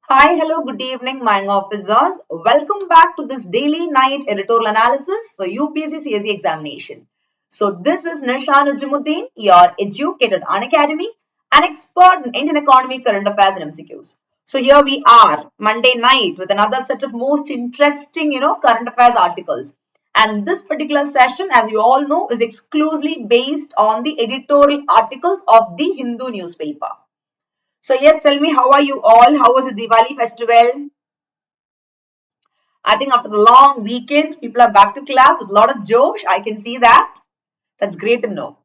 Hi, hello, good evening, my officers. Welcome back to this daily night editorial analysis for UPSC CSE examination. So, this is Nisha Nujumudeen, your educated Unacademy, an expert in Indian economy, current affairs, and MCQs. So, here we are, Monday night, with another set of most interesting, current affairs articles. And this particular session, as you all know, is exclusively based on the editorial articles of the Hindu newspaper. So yes, tell me, how are you all? How was the Diwali festival? I think after the long weekend, people are back to class with a lot of josh. I can see that. That's great to know.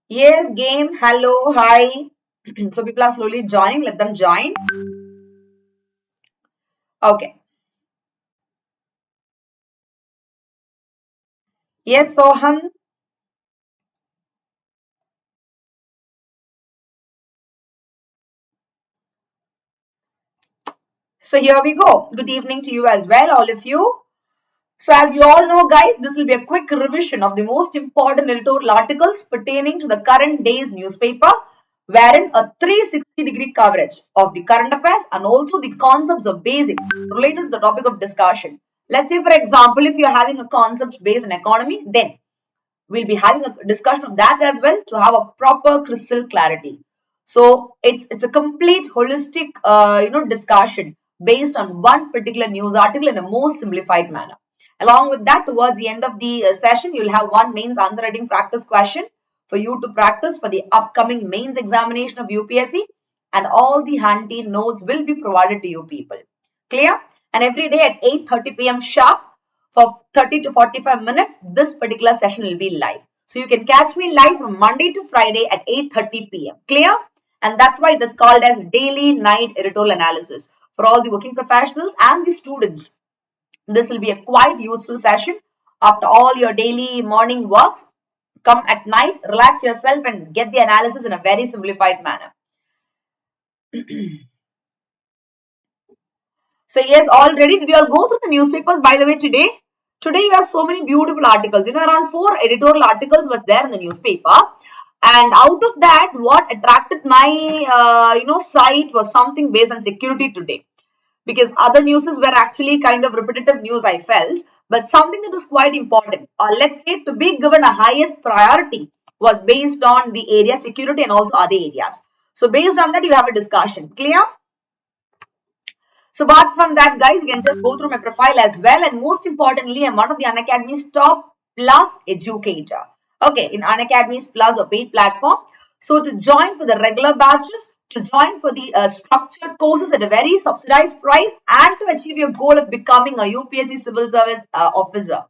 Yes, game. Hello, hi. So people are slowly joining. Let them join. Okay. Yes, Sohan. So here we go. Good evening to you as well, all of you. So as you all know, guys, this will be a quick revision of the most important editorial articles pertaining to the current day's newspaper, wherein a 360-degree coverage of the current affairs and also the concepts of basics related to the topic of discussion. Let's say, for example, if you're having a concept based on economy, then we'll be having a discussion of that as well to have a proper crystal clarity. So it's a complete holistic discussion based on one particular news article in a more simplified manner. Along with that, towards the end of the session, you'll have one mains answer writing practice question for you to practice for the upcoming mains examination of UPSC, and all the handy notes will be provided to you people. Clear? And every day at 8:30 p.m. sharp, for 30 to 45 minutes, this particular session will be live. So you can catch me live from Monday to Friday at 8:30 p.m. Clear? And that's why it is called as daily night editorial analysis for all the working professionals and the students. This will be a quite useful session after all your daily morning works. Come at night, relax yourself and get the analysis in a very simplified manner. So yes, already did you all go through the newspapers by the way today? Today you have so many beautiful articles. Around 4 editorial articles was there in the newspaper. And out of that, what attracted my, sight was something based on security today. Because other newses were actually kind of repetitive news, I felt. But something that was quite important, or let's say to be given a highest priority, was based on the area security and also other areas. So based on that, you have a discussion. Clear? So apart from that, guys, you can just go through my profile as well. And most importantly, I'm one of the Unacademy's top plus educator. Okay, in Unacademy's plus or paid platform. So to join for the regular batches, to join for the structured courses at a very subsidized price, and to achieve your goal of becoming a UPSC civil service officer,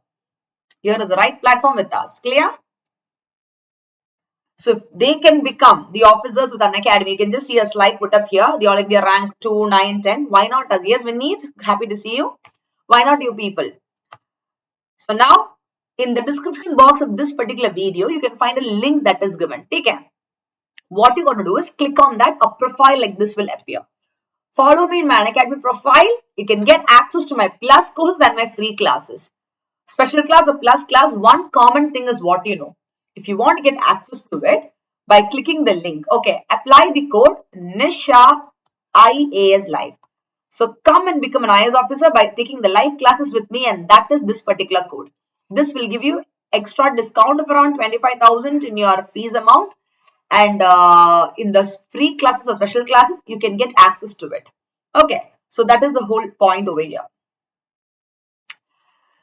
here is the right platform with us. Clear? So if they can become the officers with Unacademy, you can just see a slide put up here. They all be a rank 2, 9, 10. Why not us? Yes, Vineet, happy to see you. Why not you people? So now, in the description box of this particular video, you can find a link that is given. Take care. What you're going to do is click on that. A profile like this will appear. Follow me in my Unacademy profile. You can get access to my plus courses and my free classes. Special class or plus class, one common thing is what you know. If you want to get access to it, by clicking the link, okay, apply the code Nisha IAS Live. So come and become an IAS officer by taking the live classes with me, and that is this particular code. This will give you extra discount of around 25,000 in your fees amount, and in the free classes or special classes, you can get access to it. Okay, so that is the whole point over here.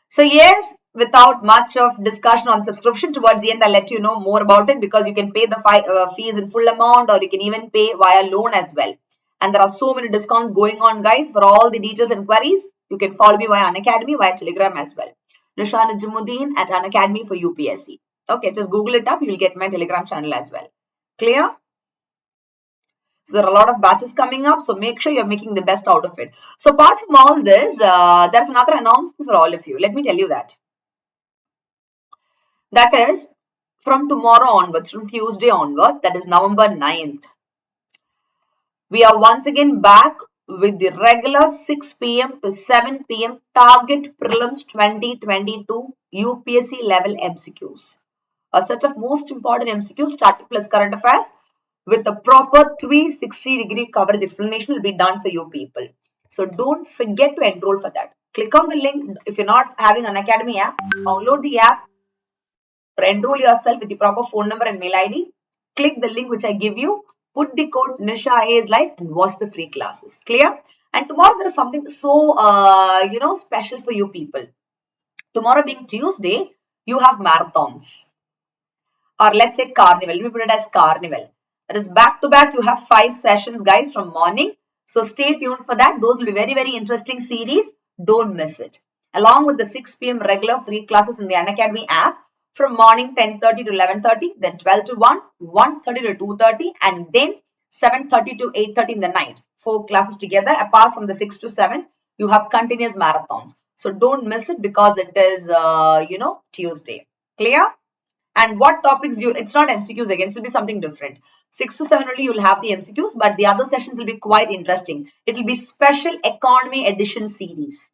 So yes, without much of discussion on subscription, towards the end I'll let you know more about it, because you can pay the fees in full amount, or you can even pay via loan as well. And there are so many discounts going on, guys. For all the details and queries, you can follow me via Unacademy, via Telegram as well. Nisha Nujumudeen at Unacademy for UPSC. Okay, just Google it up. You will get my Telegram channel as well. Clear? So there are a lot of batches coming up. So make sure you're making the best out of it. So apart from all this, there's another announcement for all of you. Let me tell you that. That is from tomorrow onwards, from Tuesday onward, that is November 9th. We are once again back with the regular 6 p.m. to 7 p.m. Target Prelims 2022 UPSC level MCQs. A set of most important MCQs, static plus current affairs, with a proper 360-degree coverage explanation will be done for you people. So don't forget to enroll for that. Click on the link. If you're not having an Unacademy app, download the app, enroll yourself with the proper phone number and mail ID. Click the link which I give you, put the code Nisha IAS Live and watch the free classes. Clear? And tomorrow there is something so special for you people. Tomorrow being Tuesday, you have marathons, or let's say carnival. Let me put it as carnival. That is back to back. You have 5 sessions, guys, from morning. So stay tuned for that. Those will be very, very interesting series. Don't miss it. Along with the 6 p.m. regular free classes in the Unacademy app from morning 10:30 to 11:30, then 12 to 1, 1:30 to 2:30, and then 7:30 to 8:30 in the night. 4 classes together. Apart from the 6 to 7, you have continuous marathons. So don't miss it because it is, Tuesday. Clear? And what topics it's not MCQs again, it will be something different. 6 to 7 only you'll have the MCQs, but the other sessions will be quite interesting. It will be special economy edition series,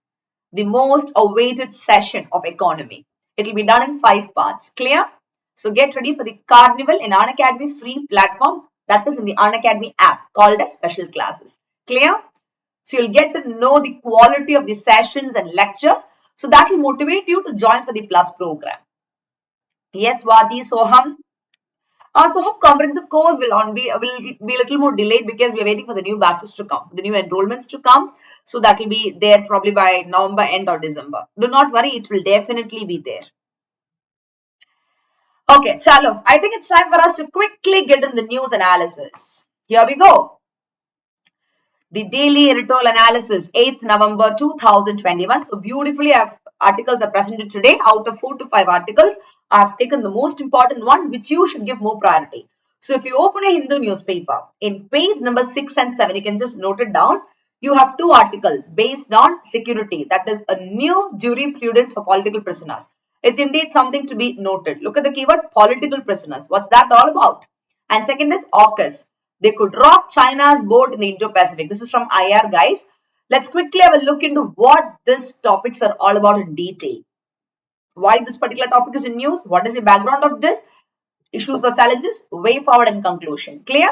the most awaited session of economy. It will be done in 5 parts. Clear? So get ready for the Carnival in Unacademy free platform, that is in the Unacademy app called as special classes. Clear? So you'll get to know the quality of the sessions and lectures. So that will motivate you to join for the Plus program. Yes, Vati, Soham. Soham comprehensive course will be a little more delayed because we are waiting for the new batches to come, the new enrollments to come. So that will be there probably by November end or December. Do not worry, it will definitely be there. Okay, chalo. I think it's time for us to quickly get in the news analysis. Here we go. The Daily Editorial Analysis, 8th November 2021. So beautifully, articles are presented today. Out of 4 to 5 articles, I have taken the most important one, which you should give more priority. So if you open a Hindu newspaper, in page number 6 and 7, you can just note it down. You have 2 articles based on security. That is a new jurisprudence for political prisoners. It's indeed something to be noted. Look at the keyword political prisoners. What's that all about? And second is AUKUS. They could rock China's boat in the Indo-Pacific. This is from IR, guys. Let's quickly have a look into what these topics are all about in detail. Why this particular topic is in news? What is the background of this? Issues or challenges? Way forward and conclusion. Clear?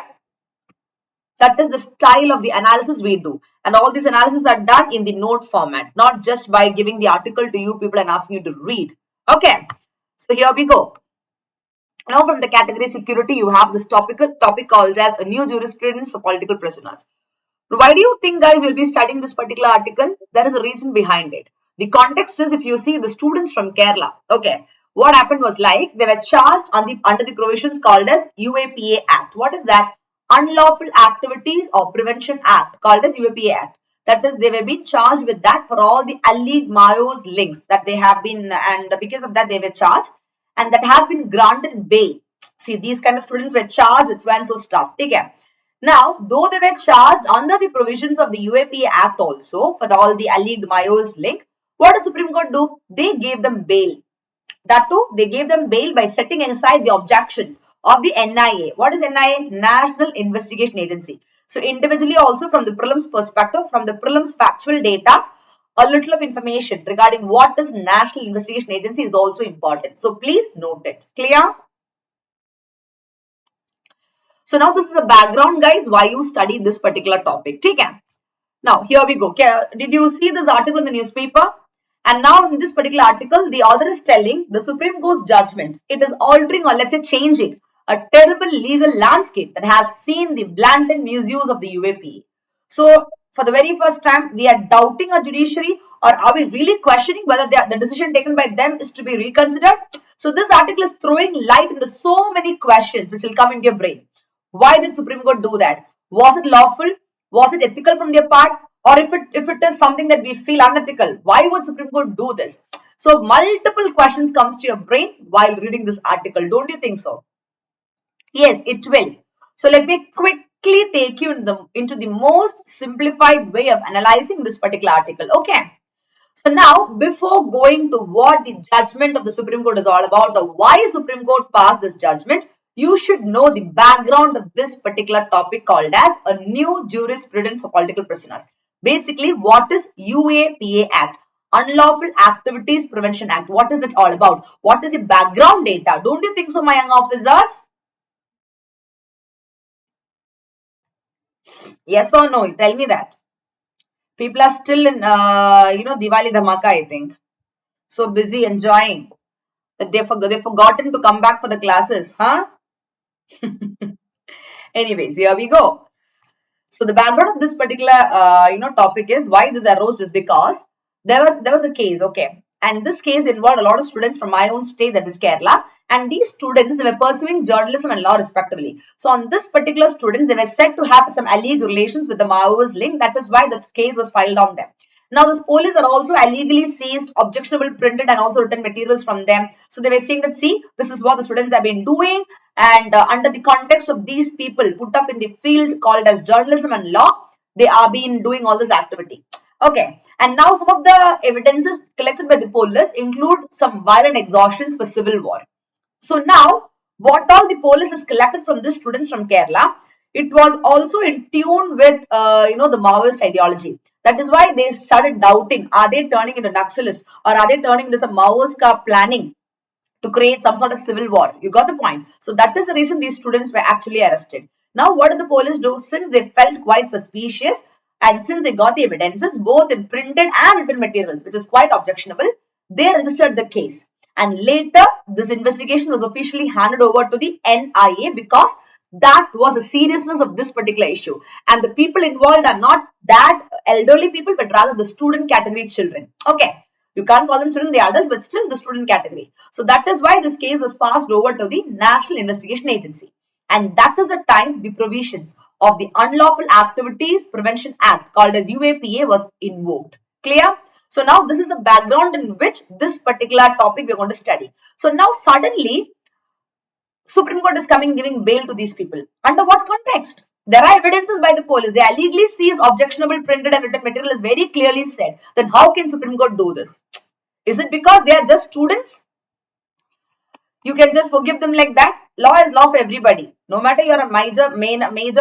That is the style of the analysis we do. And all these analyses are done in the note format, not just by giving the article to you people and asking you to read. Okay. So here we go. Now from the category security, you have this topic called as a new jurisprudence for political prisoners. Why do you think, guys, you'll be studying this particular article? There is a reason behind it. The context is, if you see the students from Kerala, okay, what happened was like they were charged under the provisions called as UAPA Act. What is that? Unlawful Activities or Prevention Act, called as UAPA Act. That is, they were being charged with that for all the alleged Mayos links that they have been, and because of that they were charged. And that has been granted bail. See, these kind of students were charged with so and so stuff. Okay. Now, though they were charged under the provisions of the UAPA Act also for all the alleged Mayos link, what did Supreme Court do? They gave them bail. That too, they gave them bail by setting aside the objections of the NIA. What is NIA? National Investigation Agency. So individually also from the prelims perspective, from the prelims factual data, a little of information regarding what is National Investigation Agency is also important. So please note it. Clear? So now this is a background, guys, why you study this particular topic. Okay? Now here we go. Did you see this article in the newspaper? And now in this particular article, the author is telling the Supreme Court's judgment. It is altering, or let's say changing, a terrible legal landscape that has seen the blatant misuse of the UAPA. So for the very first time, we are doubting a judiciary, or are we really questioning whether the decision taken by them is to be reconsidered? So this article is throwing light into so many questions which will come into your brain. Why did Supreme Court do that? Was it lawful? Was it ethical from their part? Or if it is something that we feel unethical, why would Supreme Court do this? So multiple questions comes to your brain while reading this article. Don't you think so? Yes, it will. So let me quickly take you into the most simplified way of analyzing this particular article. Okay. So now, before going to what the judgment of the Supreme Court is all about, or why Supreme Court passed this judgment, you should know the background of this particular topic called as a new jurisprudence for political prisoners. Basically, what is UAPA Act? Unlawful Activities Prevention Act. What is it all about? What is the background data? Don't you think so, my young officers? Yes or no? Tell me that. People are still in, Diwali Dhamaka, I think. So busy enjoying that they've forgotten to come back for the classes, huh? Anyways, here we go. So the background of this particular topic is why this arose is because there was a case, okay, and this case involved a lot of students from my own state, that is Kerala, and these students, they were pursuing journalism and law respectively. So on this particular students, they were said to have some alleged relations with the Maoist link. That is why the case was filed on them. Now, this police are also illegally seized objectionable printed and also written materials from them. So they were saying that, see, this is what the students have been doing, and under the context of these people put up in the field called as journalism and law, they are been doing all this activity. Okay, and now some of the evidences collected by the police include some violent exhaustions for civil war. So now, what all the police has collected from the students from Kerala, it was also in tune with the Maoist ideology. That is why they started doubting: are they turning into Naxalists, or are they turning into some Maoist planning to create some sort of civil war? You got the point. So that is the reason these students were actually arrested. Now, what did the police do? Since they felt quite suspicious, and since they got the evidences both in printed and written materials, which is quite objectionable, they registered the case. And later, this investigation was officially handed over to the NIA because that was the seriousness of this particular issue. And the people involved are not that elderly people, but rather the student category children. Okay. You can't call them children, they are adults, but still the student category. So that is why this case was passed over to the National Investigation Agency. And that is the time the provisions of the Unlawful Activities Prevention Act, called as UAPA, was invoked. Clear? So now this is the background in which this particular topic we are going to study. So now suddenly Supreme Court is coming giving bail to these people. Under what context? There are evidences by the police. They illegally seize objectionable printed and written material is very clearly said. Then how can Supreme Court do this? Is it because they are just students? You can just forgive them like that? Law is law for everybody. No matter you're a major,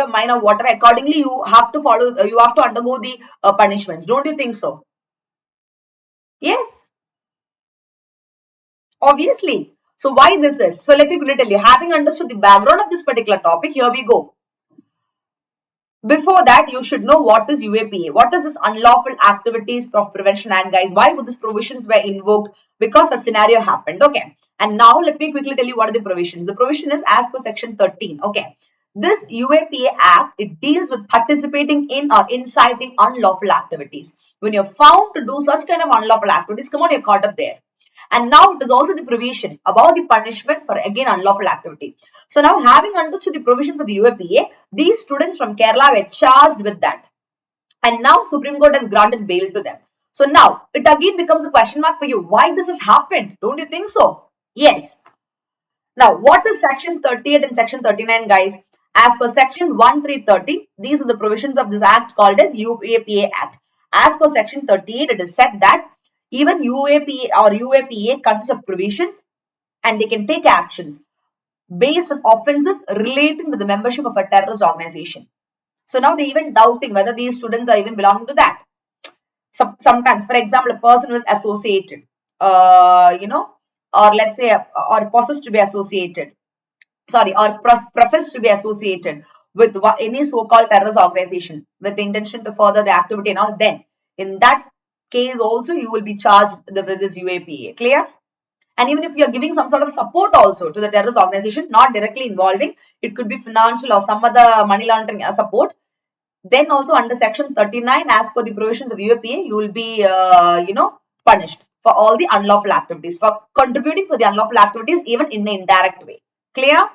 minor, whatever. Accordingly, you have to follow. You have to undergo the punishments. Don't you think so? Yes, obviously. So why this is? So let me quickly tell you. Having understood the background of this particular topic, here we go. Before that, you should know what is UAPA. What is this Unlawful Activities of Prevention Act, guys? Why would these provisions were invoked? Because a scenario happened. Okay. And now let me quickly tell you what are the provisions. The provision is as per section 13. Okay. This UAPA Act, it deals with participating in or inciting unlawful activities. When you're found to do such kind of unlawful activities, come on, you're caught up there. And now it is also the provision about the punishment for again unlawful activity. So now, having understood the provisions of the UAPA, these students from Kerala were charged with that. And now Supreme Court has granted bail to them. So now it again becomes a question mark for you. Why this has happened? Don't you think so? Yes. Now, what is section 38 and section 39, guys? As per section 1330, these are the provisions of this act called as UAPA Act. As per section 38, it is said that even UAPA or UAPA consists of provisions and they can take actions based on offences relating to the membership of a terrorist organization. So now they're even doubting whether these students are even belonging to that. Sometimes, for example, a person who is associated, or let's say, or possessed to be associated, or professed to be associated with any so-called terrorist organization with the intention to further the activity and all, then in that case also you will be charged with this UAPA. Clear? And even if you are giving some sort of support also to the terrorist organization, not directly involving, it could be financial or some other money laundering support, then also under section 39, as per the provisions of UAPA, you will be, punished for all the unlawful activities, for contributing for the unlawful activities even in an indirect way. Clear?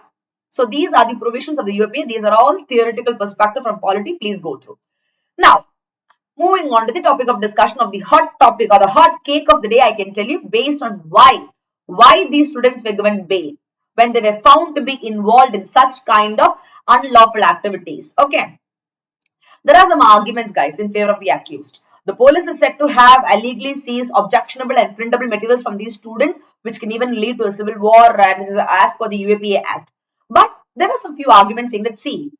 So these are the provisions of the UAPA. These are all theoretical perspective from polity. Please go through. Now, moving on to the topic of discussion of the hot topic or the hot cake of the day, I can tell you based on why these students were given bail when they were found to be involved in such kind of unlawful activities. Okay. There are some arguments, guys, in favor of the accused. The police is said to have illegally seized objectionable and printable materials from these students, which can even lead to a civil war as per the UAPA Act. But there were some few arguments saying that, see,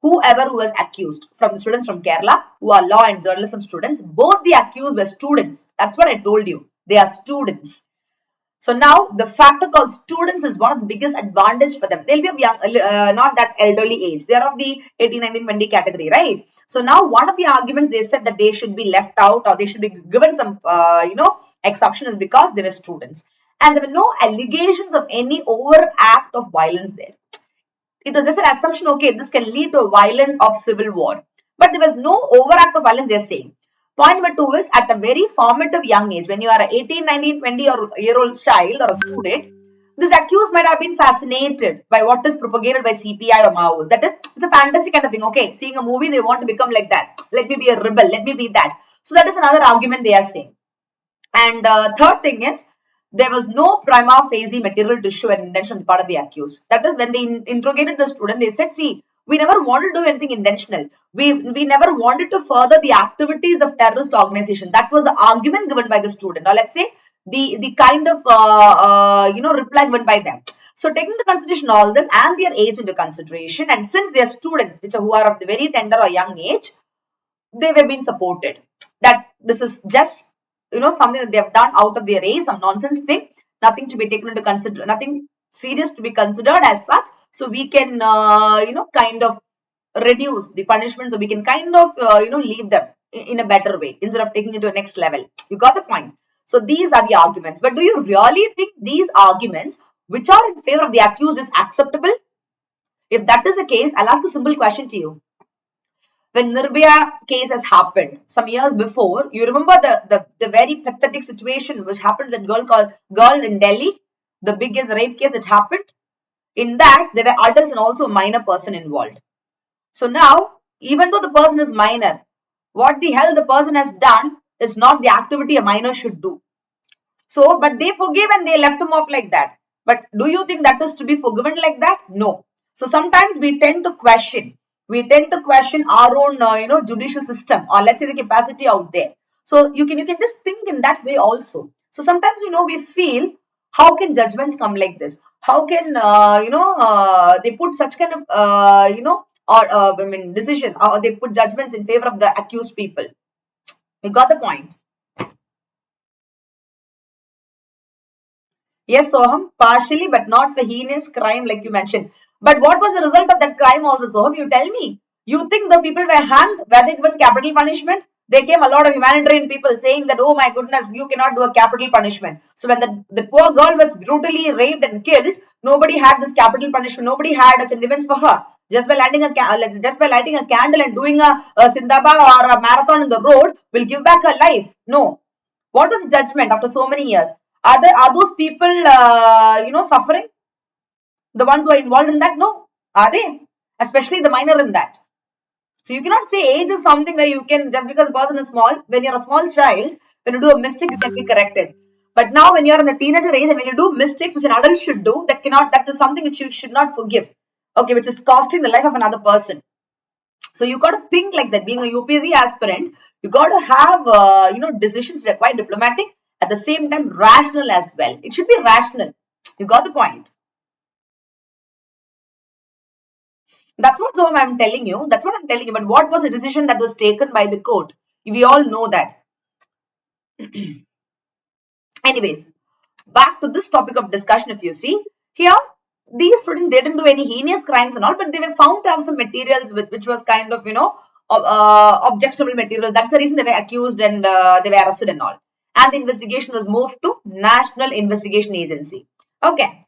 whoever who was accused, from the students from Kerala, who are law and journalism students, both the accused were students. That's what I told you. They are students. So now the factor called students is one of the biggest advantage for them. They'll be of young, not that elderly age. They are of the 18, 19, 20 category, right? So now one of the arguments they said that they should be left out or they should be given some, exception is because they were students. And there were no allegations of any overt act of violence there. It was just an assumption, okay, this can lead to violence of civil war. But there was no overt act of violence, they're saying. Point number two is at a very formative young age, when you are an 18, 19, 20-year-old child or a student, this accused might have been fascinated by what is propagated by CPI or Maoists. That is, it's a fantasy kind of thing. Okay, seeing a movie, they want to become like that. Let me be a rebel. Let me be that. So that is another argument they are saying. And third thing is, there was no prima facie material to show an intention on the part of the accused. That is, when they interrogated the student, they said, see, we never wanted to do anything intentional. We never wanted to further the activities of terrorist organization. That was the argument given by the student. Or let's say, the kind of, reply given by them. So taking into consideration all this and their age into consideration, and since they are students, who are of the very tender or young age, they were being supported. That this is just something that they have done out of their age, some nonsense thing, nothing to be taken into consider, nothing serious to be considered as such. So we can kind of reduce the punishment, so we can kind of leave them in a better way instead of taking it to the next level. You got the point? So these are the arguments. But do you really think these arguments which are in favor of the accused is acceptable? If that is the case, I'll ask a simple question to you. When Nirbhaya case has happened some years before, you remember the very pathetic situation which happened to that girl in Delhi, the biggest rape case that happened. In that, there were adults and also a minor person involved. So now, even though the person is minor, what the hell the person has done is not the activity a minor should do. So, but they forgave and they left him off like that. But do you think that is to be forgiven like that? No. So sometimes we tend to question. We tend to question our own, judicial system, or let's say the capacity out there. So you can just think in that way also. So sometimes, we feel, how can judgments come like this? How can, they put such kind of, decision, or they put judgments in favor of the accused people. You got the point? Yes, Soham, partially, but not for heinous crime like you mentioned. But what was the result of that crime also, Soham? You tell me. You think the people were hanged? Were they given capital punishment? There came a lot of humanitarian people saying that, oh my goodness, you cannot do a capital punishment. So when the poor girl was brutally raped and killed, nobody had this capital punishment. Nobody had a sentiments for her. Just by lighting a candle and doing a sindaba or a marathon in the road will give back her life. No. What was the judgment after so many years? Are those people, suffering? The ones who are involved in that? No. Are they? Especially the minor in that. So you cannot say age is something where you can, just because a person is small, when you're a small child, when you do a mistake, you can be corrected. But now when you're in the teenager age and when you do mistakes which an adult should do, that is something which you should not forgive. Okay, which is costing the life of another person. So you got to think like that. Being a UPSC aspirant, you got to have, decisions that are quite diplomatic, at the same time rational as well. It should be rational. You got the point? That's what I'm telling you. That's what I'm telling you. But what was the decision that was taken by the court? We all know that. Anyways, back to this topic of discussion. If you see here, these students, they didn't do any heinous crimes and all, but they were found to have some materials which was kind of, objectionable material. That's the reason they were accused and they were arrested and all. And the investigation was moved to National Investigation Agency. Okay.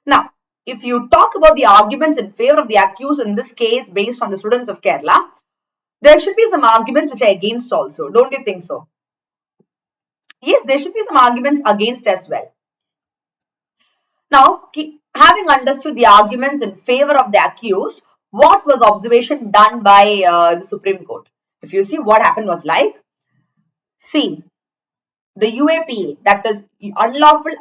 Now, if you talk about the arguments in favor of the accused in this case based on the students of Kerala, there should be some arguments which are against also. Don't you think so? Yes, there should be some arguments against as well. Now, having understood the arguments in favor of the accused, what was observation done by the Supreme Court? If you see, what happened was like, see, the UAPA, that is Unlawful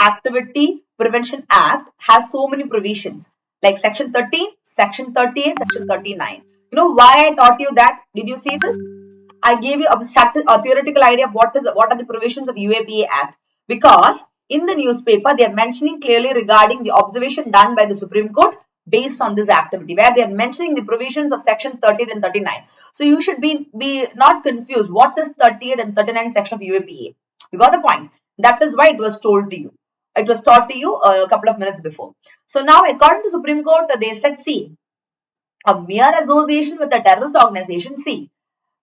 Activity Prevention Act, has so many provisions like Section 13, Section 38, Section 39. You know why I taught you that? Did you see this? I gave you a theoretical idea of what are the provisions of UAPA Act, because in the newspaper they are mentioning clearly regarding the observation done by the Supreme Court based on this activity, where they are mentioning the provisions of Section 38 and 39. So you should be not confused. What is 38 and 39 section of UAPA? You got the point? That is why it was told to you. It was taught to you a couple of minutes before. So now, according to Supreme Court, they said, see, a mere association with a terrorist organization, see,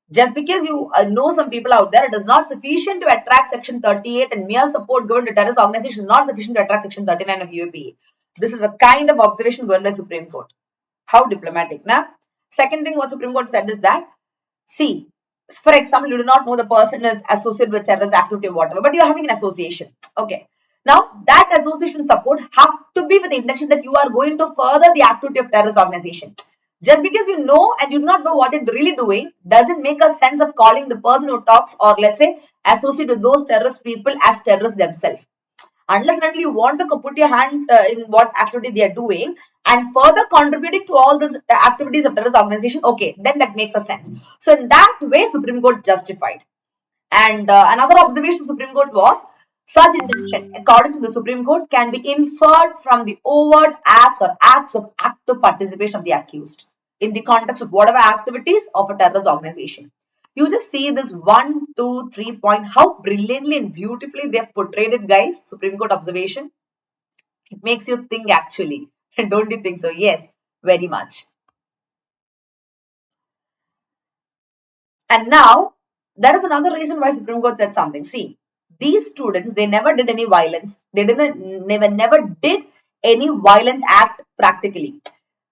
just because you know some people out there, it is not sufficient to attract Section 38, and mere support given to terrorist organizations is not sufficient to attract Section 39 of UAPA. This is a kind of observation given by Supreme Court. How diplomatic, na? Second thing what Supreme Court said is that, see, for example, you do not know the person is associated with terrorist activity or whatever, but you are having an association. Okay. Now, that association support have to be with the intention that you are going to further the activity of terrorist organization. Just because you know and you do not know what it's really doing doesn't make a sense of calling the person who talks or let's say associate with those terrorist people as terrorists themselves. Unless and until you want to put your hand in what activity they are doing and further contributing to all these activities of terrorist organization, okay, then that makes a sense. So in that way, Supreme Court justified. And another observation Supreme Court was, such intention, according to the Supreme Court, can be inferred from the overt acts or acts of active participation of the accused in the context of whatever activities of a terrorist organization. You just see this 1, 2, 3 point, how brilliantly and beautifully they have portrayed it, guys. Supreme Court observation. It makes you think actually. Don't you think so? Yes, very much. And now, there is another reason why Supreme Court said something. See, these students, they never did any violence. They never did any violent act practically.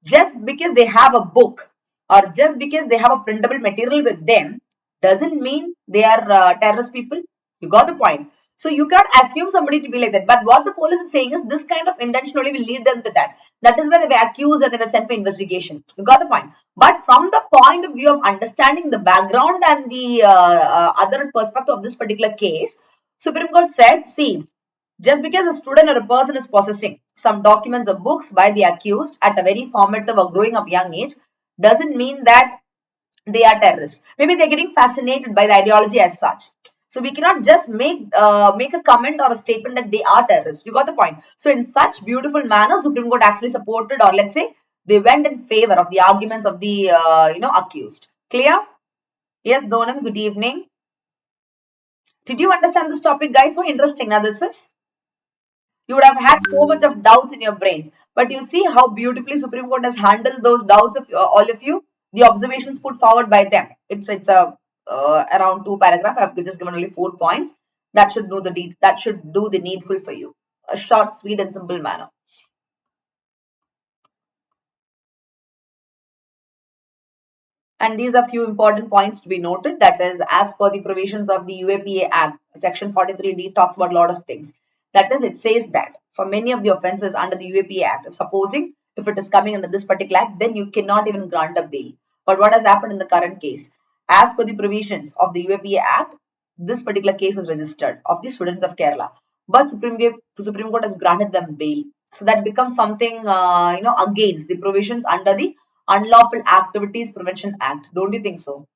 Just because they have a book or just because they have a printable material with them doesn't mean they are terrorist people. You got the point. So you cannot assume somebody to be like that. But what the police is saying is this kind of intention only will lead them to that. That is why they were accused and they were sent for investigation. You got the point. But from the point of view of understanding the background and the other perspective of this particular case, Supreme Court said, see, just because a student or a person is possessing some documents or books by the accused at a very formative or growing up young age doesn't mean that they are terrorists. Maybe they're getting fascinated by the ideology as such. So we cannot just make a comment or a statement that they are terrorists. You got the point. So in such beautiful manner, Supreme Court actually supported, or let's say they went in favor of the arguments of the accused. Clear? Yes, Donam. Good evening. Did you understand this topic, guys? So interesting. Now this is. You would have had so much of doubts in your brains, but you see how beautifully Supreme Court has handled those doubts of all of you. The observations put forward by them. It's a around 2 paragraph. I've just given only 4 points. That should do the needful for you. A short, sweet, and simple manner. And these are few important points to be noted. That is, as per the provisions of the UAPA Act, Section 43D talks about a lot of things. That is, it says that for many of the offences under the UAPA Act, supposing if it is coming under this particular act, then you cannot even grant a bail. But what has happened in the current case? As per the provisions of the UAPA Act, this particular case was registered of the students of Kerala. But Supreme Court has granted them bail. So that becomes something, against the provisions under the Unlawful Activities Prevention Act. Don't you think so?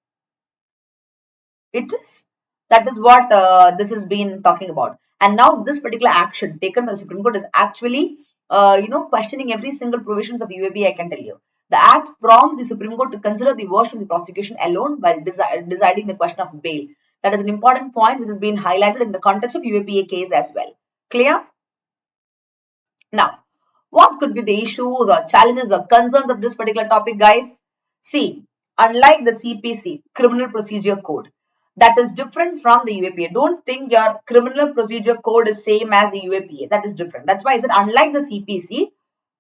It is. That is what this has been talking about. And now this particular action taken by the Supreme Court is actually, questioning every single provisions of UAPA, I can tell you. The act prompts the Supreme Court to consider the version of the prosecution alone while deciding the question of bail. That is an important point which has been highlighted in the context of UAPA case as well. Clear? Now, what could be the issues or challenges or concerns of this particular topic, guys? See, unlike the CPC, Criminal Procedure Code, that is different from the UAPA. Don't think your Criminal Procedure Code is same as the UAPA. That is different. That's why I said unlike the CPC,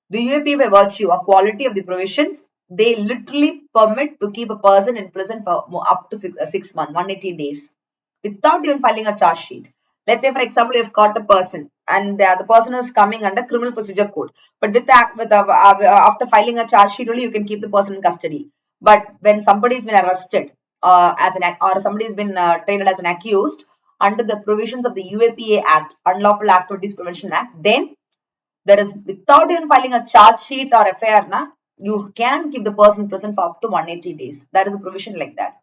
the UAPA by virtue of quality of the provisions, they literally permit to keep a person in prison for up to 6 months, 180 days, without even filing a charge sheet. Let's say, for example, you've caught a person and the person is coming under Criminal Procedure Code. But after filing a charge sheet, only you can keep the person in custody. But when somebody has been arrested or somebody has been treated as an accused under the provisions of the UAPA Act, Unlawful Activities Prevention Act, then there is, without even filing a charge sheet or FIR, you can keep the person in prison for up to 180 days. That is a provision like that.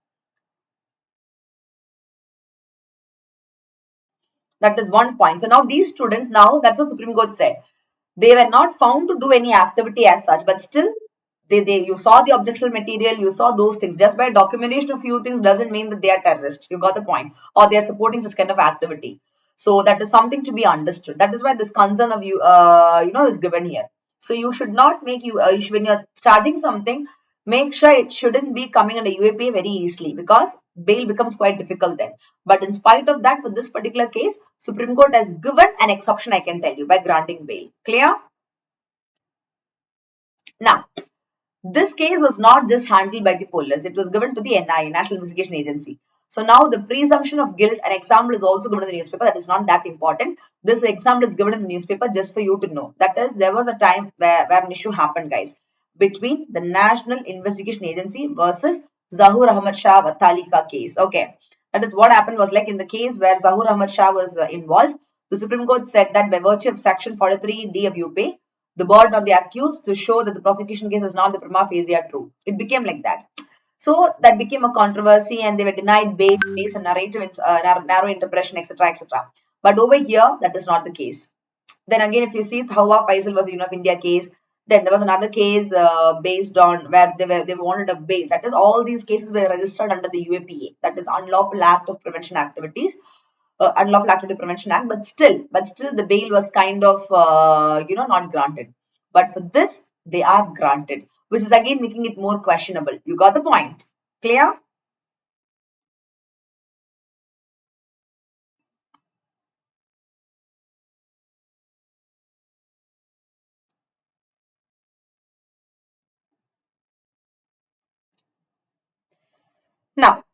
That is one point. So now these students, now that's what Supreme Court said. They were not found to do any activity as such, but still You saw the objectionable material, you saw those things. Just by documentation of few things doesn't mean that they are terrorists. You got the point. Or they are supporting such kind of activity. So that is something to be understood. That is why this concern of you, is given here. So you should not make when you're charging something, make sure it shouldn't be coming under UAPA very easily, because bail becomes quite difficult then. But in spite of that, for this particular case, Supreme Court has given an exception, I can tell you, by granting bail. Clear? Now, this case was not just handled by the police, it was given to the NIA, National Investigation Agency. So now the presumption of guilt, an example is also given in the newspaper. That is not that important. This example is given in the newspaper just for you to know. That is, there was a time where an issue happened, guys, between the National Investigation Agency versus Zahur Ahmad Shah Wathalika case. Okay. That is what happened was, like, in the case where Zahur Ahmad Shah was involved, the Supreme Court said that by virtue of Section 43D of UPA, the burden of the accused to show that the prosecution case is not the prima facie true. It became like that. So that became a controversy, and they were denied bail based on narrow interpretation, etc., etc. But over here, that is not the case. Then again, if you see Hawa Faisal was a of India case, then there was another case based on where they wanted a bail. That is, all these cases were registered under the UAPA. That is Unlawful Act of Prevention Activities. Unlawful Activity Prevention Act, but still the bail was kind of not granted. But for this, they are granted, which is again making it more questionable. You got the point? Clear? Now,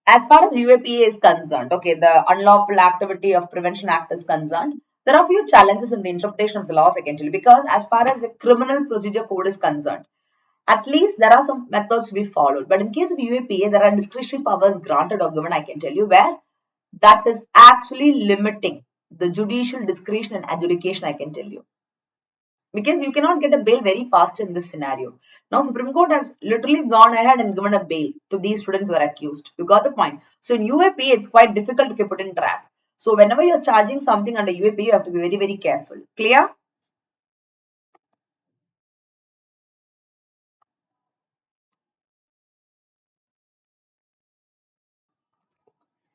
as far as UAPA is concerned, okay, the Unlawful Activity of Prevention Act is concerned, there are a few challenges in the interpretation of the laws, I can tell you, because as far as the Criminal Procedure Code is concerned, at least there are some methods to be followed. But in case of UAPA, there are discretionary powers granted or given, I can tell you, where that is actually limiting the judicial discretion and adjudication, I can tell you. Because you cannot get a bail very fast in this scenario. Now, Supreme Court has literally gone ahead and given a bail to these students who are accused. You got the point. So in UAPA, it's quite difficult if you put in trap. So whenever you're charging something under UAPA, you have to be very, very careful. Clear?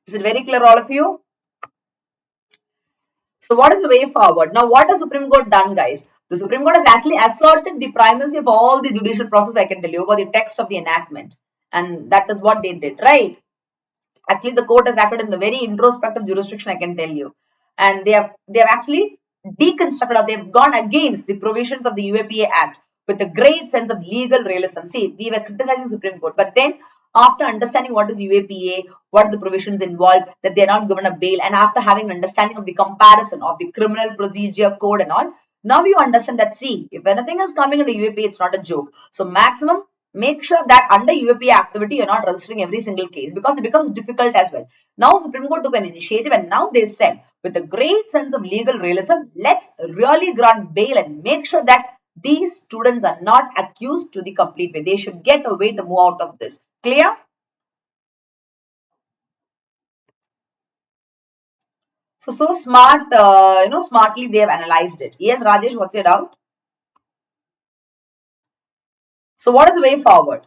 Is it very clear, all of you? So what is the way forward? Now, what has Supreme Court done, guys? The Supreme Court has actually asserted the primacy of all the judicial process, I can tell you, over the text of the enactment. And that is what they did, right? Actually, the court has acted in the very introspective jurisdiction, I can tell you. And they have actually deconstructed, or they've gone against the provisions of the UAPA Act with a great sense of legal realism. See, we were criticizing Supreme Court, but then after understanding what is UAPA, what are the provisions involved, that they're not given a bail, and after having an understanding of the comparison of the Criminal Procedure Code and all, now you understand that, see, if anything is coming under UAPA, it's not a joke. So maximum, make sure that under UAPA activity, you're not registering every single case, because it becomes difficult as well. Now, Supreme Court took an initiative, and now they said, with a great sense of legal realism, let's really grant bail and make sure that these students are not accused to the complete way. They should get a way to move out of this. Clear? So smart, smartly they have analyzed it. Yes, Rajesh, what's your doubt? So what is the way forward?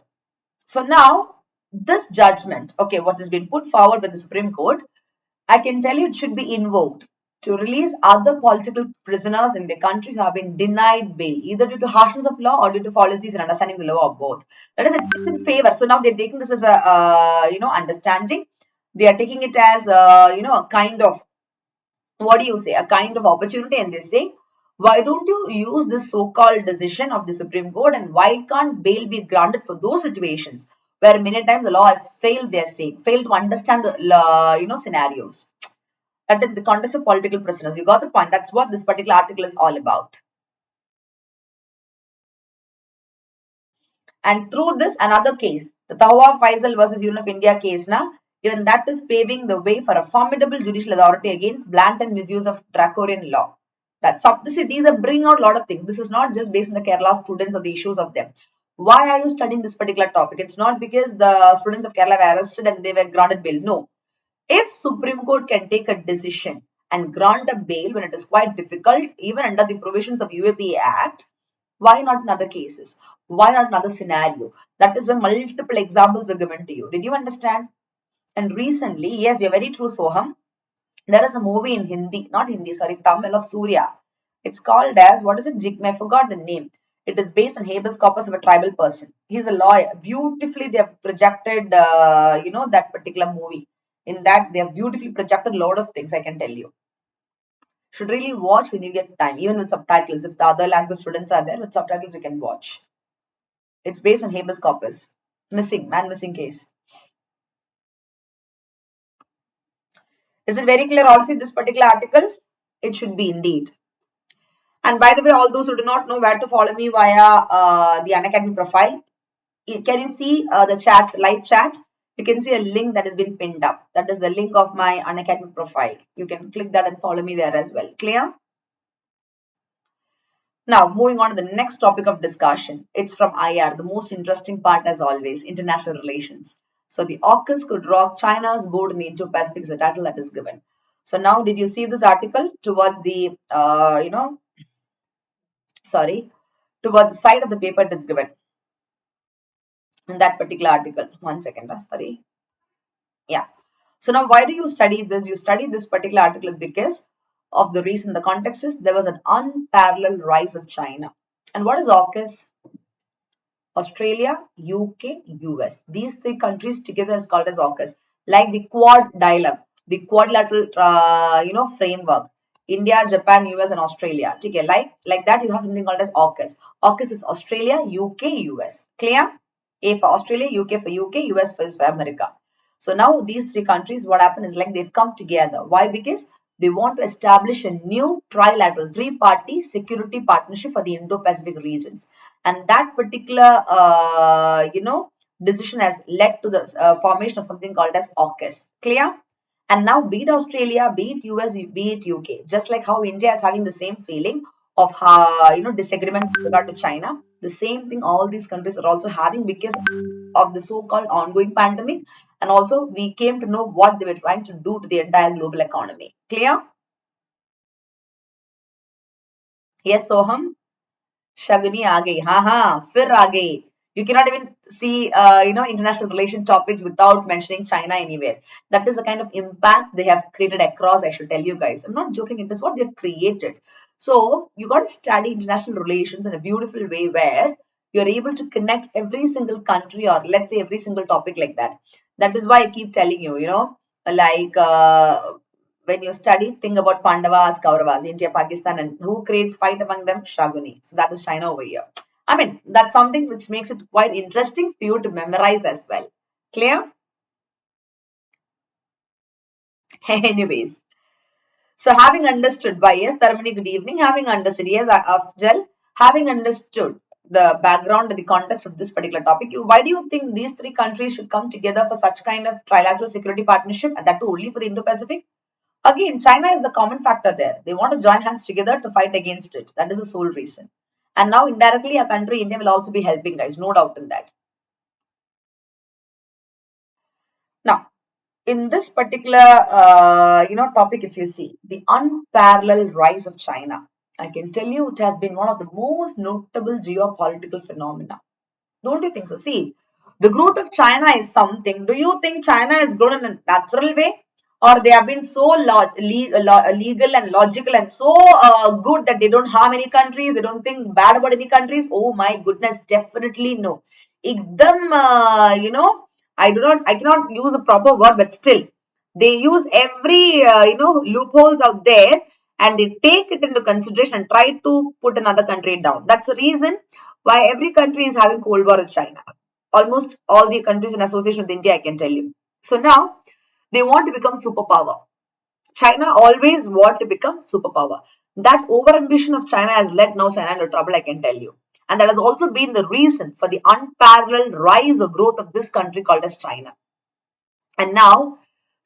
So now, this judgment, okay, what has been put forward by the Supreme Court, I can tell you it should be invoked to release other political prisoners in the country who have been denied bail, either due to harshness of law or due to fallacies in understanding the law, of both. That is, it's in favor. So now they're taking this as a, understanding. They are taking it as, a kind of, what do you say, a kind of opportunity, and they say, why don't you use this so-called decision of the Supreme Court, and why can't bail be granted for those situations where many times the law has failed, they're saying, failed to understand the, scenarios. That in the context of political prisoners. You got the point. That's what this particular article is all about. And through this, another case, the Tawa Faisal versus Union of India case now, even that is paving the way for a formidable judicial authority against blatant misuse of draconian law. That's up. See, these are bringing out a lot of things. This is not just based on the Kerala students or the issues of them. Why are you studying this particular topic? It's not because the students of Kerala were arrested and they were granted bail. No. If Supreme Court can take a decision and grant a bail when it is quite difficult, even under the provisions of UAPA Act, Why not in other cases? Why not another scenario? That is when multiple examples were given to you. Did you understand? And recently, yes, you're very true, Soham. There is a movie in Hindi, not Hindi, sorry, Tamil of Surya. It's called as, what is it? I forgot the name. It is based on habeas corpus of a tribal person. He's a lawyer. Beautifully, they have projected, that particular movie. In that, they have beautifully projected a lot of things, I can tell you. Should really watch when you get time, even with subtitles. If the other language students are there, with subtitles, you can watch. It's based on habeas corpus. Man missing case. Is it very clear all of you, this particular article? It should be indeed. And by the way, all those who do not know where to follow me via the Unacademy profile, can you see the chat, live chat? You can see a link that has been pinned up. That is the link of my Unacademy profile. You can click that and follow me there as well. Clear? Now, moving on to the next topic of discussion. It's from IR, the most interesting part as always, international relations. So the AUKUS could rock China's boat in the Indo-Pacific is the title that is given. So now, did you see this article towards the, towards the side of the paper it is given in that particular article. 1 second, sorry. Yeah. So now why do you study this? You study this particular article is because of the reason, the context is there was an unparalleled rise of China. And what is AUKUS? Australia, UK, US. These three countries together is called as AUKUS. Like the Quad dialogue, the quadrilateral, framework. India, Japan, US, and Australia. Okay, like that, you have something called as AUKUS. AUKUS is Australia, UK, US. Clear? A for Australia, UK for UK, US for America. So now these three countries, what happened is like they've come together. Why? Because they want to establish a new trilateral, three-party security partnership for the Indo-Pacific regions. And that particular, decision has led to the formation of something called as AUKUS. Clear? And now be it Australia, be it US, be it UK, just like how India is having the same feeling of, disagreement with regard to China, the same thing all these countries are also having because of the so-called ongoing pandemic. And also we came to know what they were trying to do to the entire global economy. Clear? Yes, Soham? Shaguni aa gayi. Fir aa gayi. You cannot even see, international relation topics without mentioning China anywhere. That is the kind of impact they have created across, I should tell you guys. I'm not joking. It is what they've created. So you got to study international relations in a beautiful way where you're able to connect every single country or let's say every single topic like that. That is why I keep telling you, like, when you study, think about Pandavas, Kauravas, India, Pakistan, and who creates fight among them? Shaguni. So that is China over here. I mean, that's something which makes it quite interesting for you to memorize as well. Clear? Anyways. So having understood by yes, Taramani, good evening. Having understood, yes, Afjal, having understood the background and the context of this particular topic, why do you think these three countries should come together for such kind of trilateral security partnership and that too only for the Indo-Pacific? Again, China is the common factor there. They want to join hands together to fight against it. That is the sole reason. And now indirectly, a country, India, will also be helping, guys. No doubt in that. Now, in this particular, topic, if you see the unparalleled rise of China, I can tell you it has been one of the most notable geopolitical phenomena. Don't you think so? See, the growth of China is something. Do you think China has grown in a natural way? Or they have been so legal and logical and so good that they don't harm any countries, they don't think bad about any countries? Oh my goodness, definitely no. Ekdam, I cannot use a proper word, but still, they use every, loopholes out there and they take it into consideration and try to put another country down. That's the reason why every country is having Cold War with China. Almost all the countries in association with India, I can tell you. So now they want to become superpower. China always want to become superpower. That over ambition of China has led now China into trouble, I can tell you. And that has also been the reason for the unparalleled rise or growth of this country called as China. And now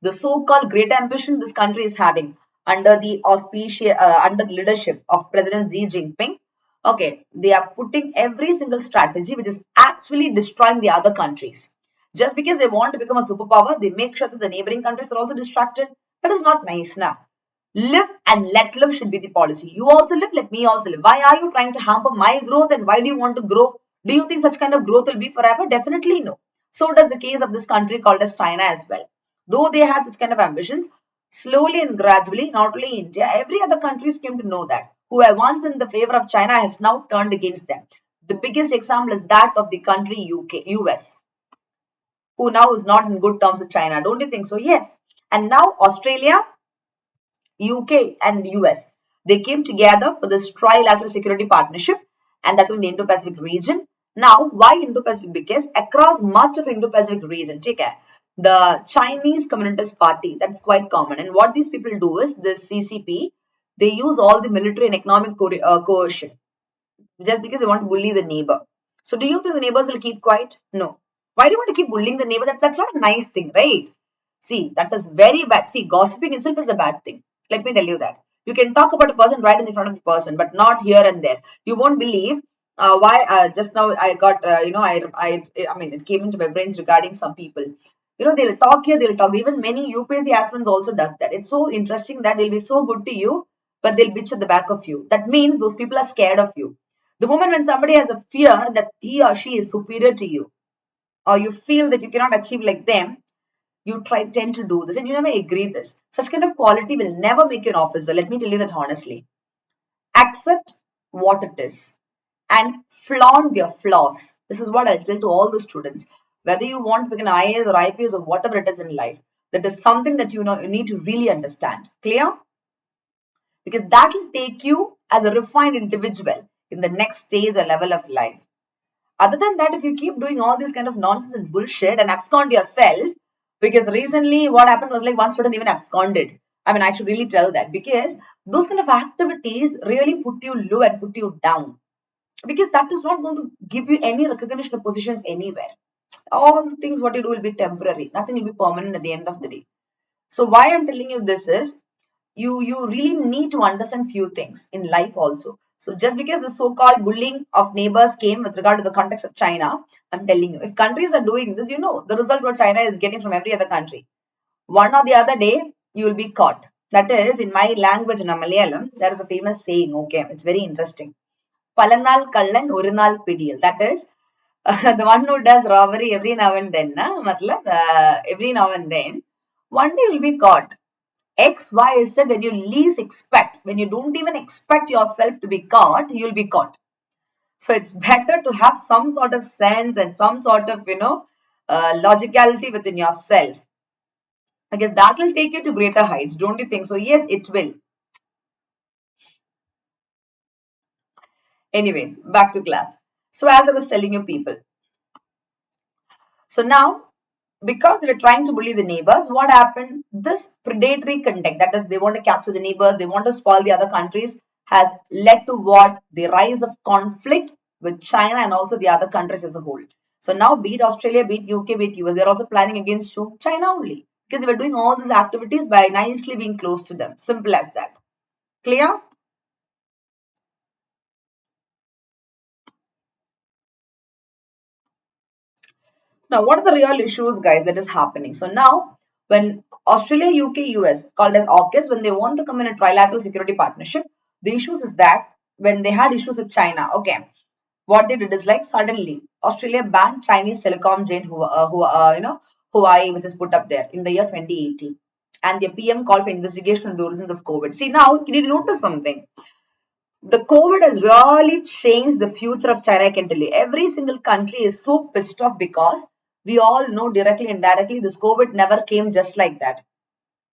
the so-called great ambition this country is having under the under the leadership of President Xi Jinping. Okay, they are putting every single strategy which is actually destroying the other countries. Just because they want to become a superpower, they make sure that the neighboring countries are also distracted. That is not nice now. Live and let live should be the policy. You also live, let me also live. Why are you trying to hamper my growth, and why do you want to grow? Do you think such kind of growth will be forever? Definitely no. So does the case of this country called as China as well. Though they had such kind of ambitions, slowly and gradually, not only India, every other countries came to know that who were once in the favor of China has now turned against them. The biggest example is that of the country US, who now is not in good terms with China. Don't you think so? Yes. And now Australia, UK and US. They came together for this trilateral security partnership, and that in the Indo-Pacific region. Now, why Indo-Pacific? Because across much of Indo-Pacific region, take care, the Chinese Communist Party, that's quite common. And what these people do is, this CCP, they use all the military and economic coercion just because they want to bully the neighbor. So do you think the neighbors will keep quiet? No. Why do you want to keep bullying the neighbor? That's not a nice thing, right? See, that is very bad. See, gossiping itself is a bad thing. Let me tell you that. You can talk about a person right in the front of the person, but not here and there. You won't believe why just now I got, I mean, it came into my brains regarding some people. They'll talk here, they'll talk. Even many UPSC aspirants also does that. It's so interesting that they'll be so good to you, but they'll bitch at the back of you. That means those people are scared of you. The moment when somebody has a fear that he or she is superior to you, or you feel that you cannot achieve like them, you tend to do this and you never agree this. Such kind of quality will never make you an officer. Let me tell you that honestly. Accept what it is and flaunt your flaws. This is what I'll tell to all the students. Whether you want to become an IAS or IPS or whatever it is in life, that is something that you need to really understand. Clear? Because that will take you as a refined individual in the next stage or level of life. Other than that, if you keep doing all this kind of nonsense and bullshit and abscond yourself, because recently what happened was like one student even absconded. I mean, I should really tell that, because those kind of activities really put you low and put you down, because that is not going to give you any recognition of positions anywhere. All the things what you do will be temporary. Nothing will be permanent at the end of the day. So why I'm telling you this is, you really need to understand few things in life also. So just because the so-called bullying of neighbors came with regard to the context of China, I'm telling you, if countries are doing this, the result what China is getting from every other country. One or the other day, you will be caught. That is, in my language, in Malayalam, there is a famous saying, okay, it's very interesting. Palanal Kallan Urinal Pidiyal. That is, the one who does robbery every now and then, every now and then, one day will be caught. X, Y, Z, when you least expect, when you don't even expect yourself to be caught, you'll be caught. So it's better to have some sort of sense and some sort of, logicality within yourself, because that will take you to greater heights. Don't you think so? Yes, it will. Anyways, back to class. So as I was telling you people, so now, because they were trying to bully the neighbors, what happened? This predatory conduct, that is, they want to capture the neighbors, they want to spoil the other countries, has led to what? The rise of conflict with China and also the other countries as a whole. So now, be it Australia, be it UK, be it US, they're also planning against China only, because they were doing all these activities by nicely being close to them. Simple as that. Clear? Now, what are the real issues, guys, that is happening? So now, when Australia, UK, US, called as AUKUS, when they want to come in a trilateral security partnership, the issues is that when they had issues with China, okay, what they did is like suddenly Australia banned Chinese telecom giant Huawei, which is put up there in the year 2018, and the PM called for investigation on the origins of COVID. See, now, can you notice something? The COVID has really changed the future of China, I can tell you. Every single country is so pissed off, because we all know directly and indirectly this COVID never came just like that.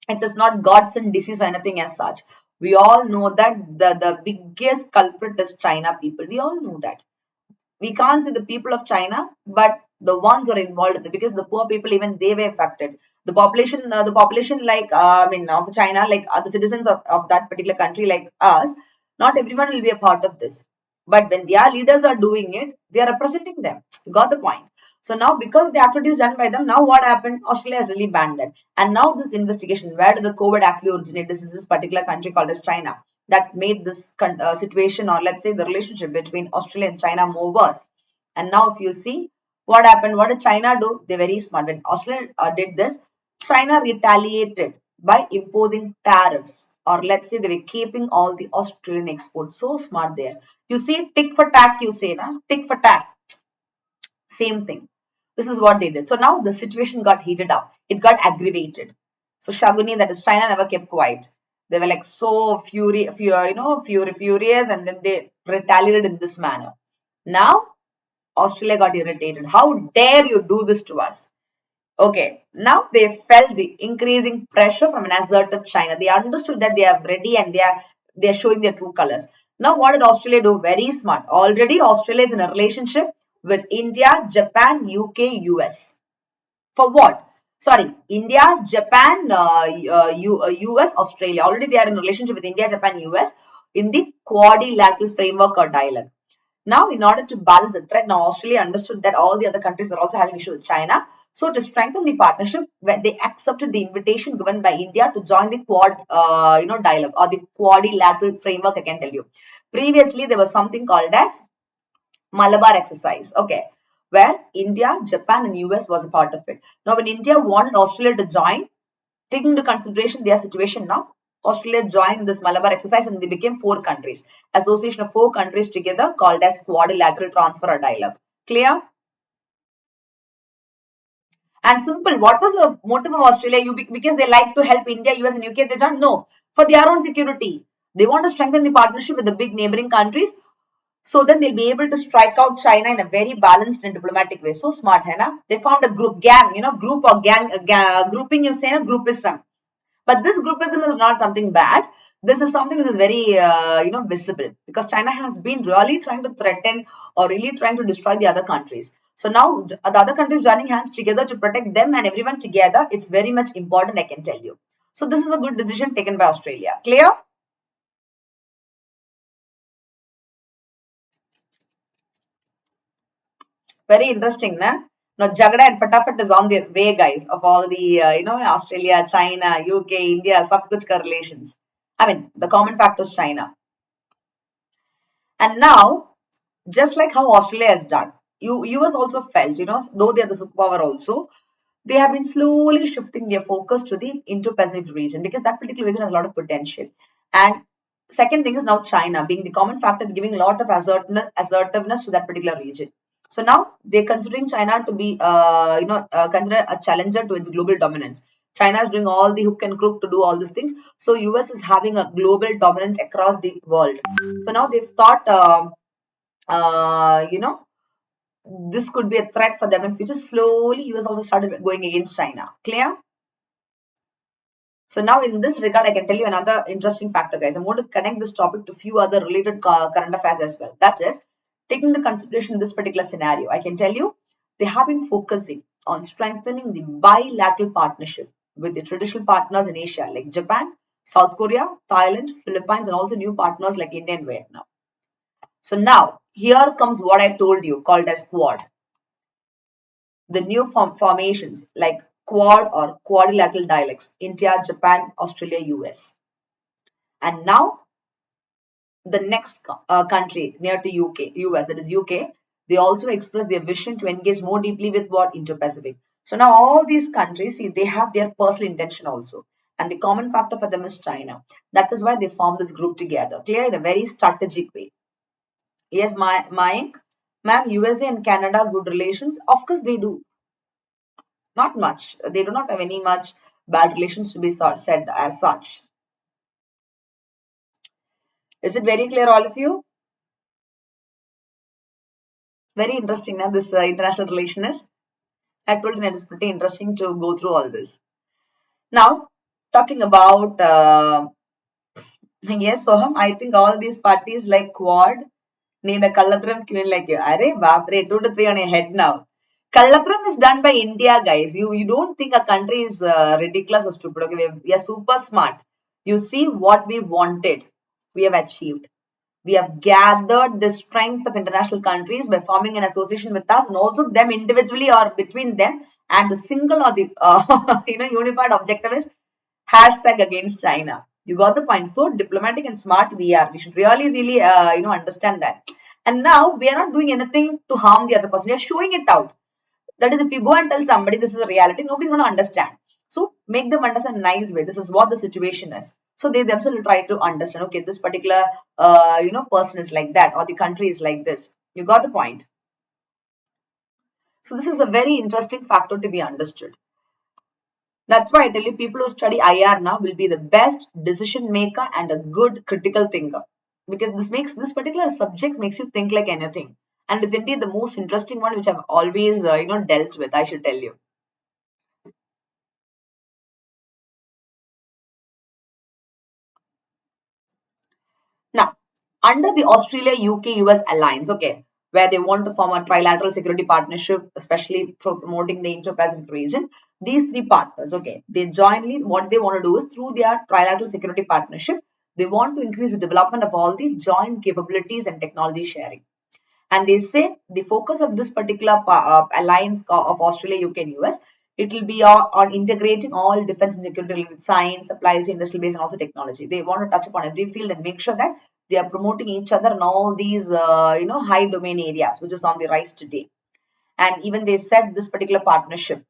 It is not God's sent disease or anything as such. We all know that the biggest culprit is China people. We all know that. We can't see the people of China, but the ones who are involved in it, because the poor people, even they were affected. The population like, of China, like the citizens of that particular country, like us, not everyone will be a part of this. But when their leaders are doing it, they are representing them. You got the point. So now, because the activities done by them, now what happened? Australia has really banned that. And now this investigation, where did the COVID actually originate? This is this particular country called as China, that made this situation, or let's say the relationship between Australia and China, more worse. And now if you see what happened, what did China do? They're very smart. When Australia did this, China retaliated by imposing tariffs or let's say they were keeping all the Australian exports. So smart there. You see, tick for tack, you say, na? Tick for tack. Same thing. This is what they did. So now the situation got heated up. It got aggravated. So Shaguni, that is China, never kept quiet. They were like so furious, and then they retaliated in this manner. Now Australia got irritated. How dare you do this to us? Okay, now they felt the increasing pressure from an assertive China. They understood that they are ready and they are showing their true colors. Now, what did Australia do? Very smart. Already, Australia is in a relationship with India, Japan, UK, US. For what? Sorry, India, Japan, US, Australia. Already they are in a relationship with India, Japan, US in the quadrilateral framework or dialogue. Now, in order to balance the threat, now Australia understood that all the other countries are also having issue with China. So, to strengthen the partnership, they accepted the invitation given by India to join the quad, dialogue or the quadrilateral framework. I can tell you. Previously, there was something called as Malabar exercise. Okay, where India, Japan, and US was a part of it. Now, when India wanted Australia to join, taking into consideration their situation now, Australia joined this Malabar exercise and they became 4 countries. Association of 4 countries together called as quadrilateral transfer or dialogue. Clear? And simple. What was the motive of Australia? Because they like to help India, US, and UK. They don't know for their own security. They want to strengthen the partnership with the big neighboring countries. So then they'll be able to strike out China in a very balanced and diplomatic way. So smart, hai na? They found a group, gang, group or grouping, you say, groupism. But this groupism is not something bad. This is something which is very, visible because China has been really trying to threaten or really trying to destroy the other countries. So now the other countries joining hands together to protect them and everyone together, it's very much important, I can tell you. So this is a good decision taken by Australia. Clear? Very interesting, na? Now, Juggernaut and Fatafat is on their way, guys, of all the, Australia, China, UK, India, sab kuch ka relations. I mean, the common factor is China. And now, just like how Australia has done, US also felt, though they are the superpower also, they have been slowly shifting their focus to the Indo-Pacific region because that particular region has a lot of potential. And second thing is now China being the common factor, giving a lot of assertiveness to that particular region. So now they're considering China to be, considered a challenger to its global dominance. China is doing all the hook and crook to do all these things. So US is having a global dominance across the world. So now they've thought, this could be a threat for them in future. Slowly, US also started going against China. Clear? So now in this regard, I can tell you another interesting factor, guys. I'm going to connect this topic to few other related current affairs as well. That is, taking into consideration this particular scenario, I can tell you they have been focusing on strengthening the bilateral partnership with the traditional partners in Asia like Japan, South Korea, Thailand, Philippines, and also new partners like India and Vietnam. So now here comes what I told you called as Quad. The new formations like Quad or quadrilateral dialects, India, Japan, Australia, US. And now the next country near to US, that is UK, they also express their vision to engage more deeply with what Indo-Pacific. So now all these countries, see, they have their personal intention also. And the common factor for them is China. That is why they formed this group together, clear in a very strategic way. Yes, Mike, ma'am, USA and Canada, good relations? Of course they do. Not much. They do not have any much bad relations to be said as such. Is it very clear, all of you? Very interesting, now this international relation is. I told you that it's pretty interesting to go through all this. Now, talking about yes, Soham, I think all these parties like Quad need a Kallatram queen like you. Arey, baapre, 2 to 3 on your head now. Kallatram is done by India, guys. You don't think a country is ridiculous or stupid. Okay, we are super smart. You see what we wanted, we have achieved. We have gathered the strength of international countries by forming an association with us and also them individually or between them. And the single or the unified objective is hashtag against China. You got the point. So diplomatic and smart we are. We should really, understand that. And now we are not doing anything to harm the other person. We are showing it out. That is, if you go and tell somebody this is a reality, nobody's going to understand. So make them understand in a nice way. This is what the situation is. So they themselves will try to understand, okay, this particular, person is like that, or the country is like this. You got the point. So this is a very interesting factor to be understood. That's why I tell you, people who study IR now will be the best decision maker and a good critical thinker, because this particular subject makes you think like anything, and is indeed the most interesting one which I've always dealt with. I should tell you. Now, under the Australia UK US alliance, okay, where they want to form a trilateral security partnership, especially for promoting the Indo-Pacific region, these three partners, okay, they jointly, what they want to do is through their trilateral security partnership, they want to increase the development of all the joint capabilities and technology sharing. And they say the focus of this particular alliance of Australia, UK, and US, it will be on integrating all defense and security related science, supplies, industrial base, and also technology. They want to touch upon every field and make sure that they are promoting each other in all these, high domain areas, which is on the rise today. And even they said this particular partnership.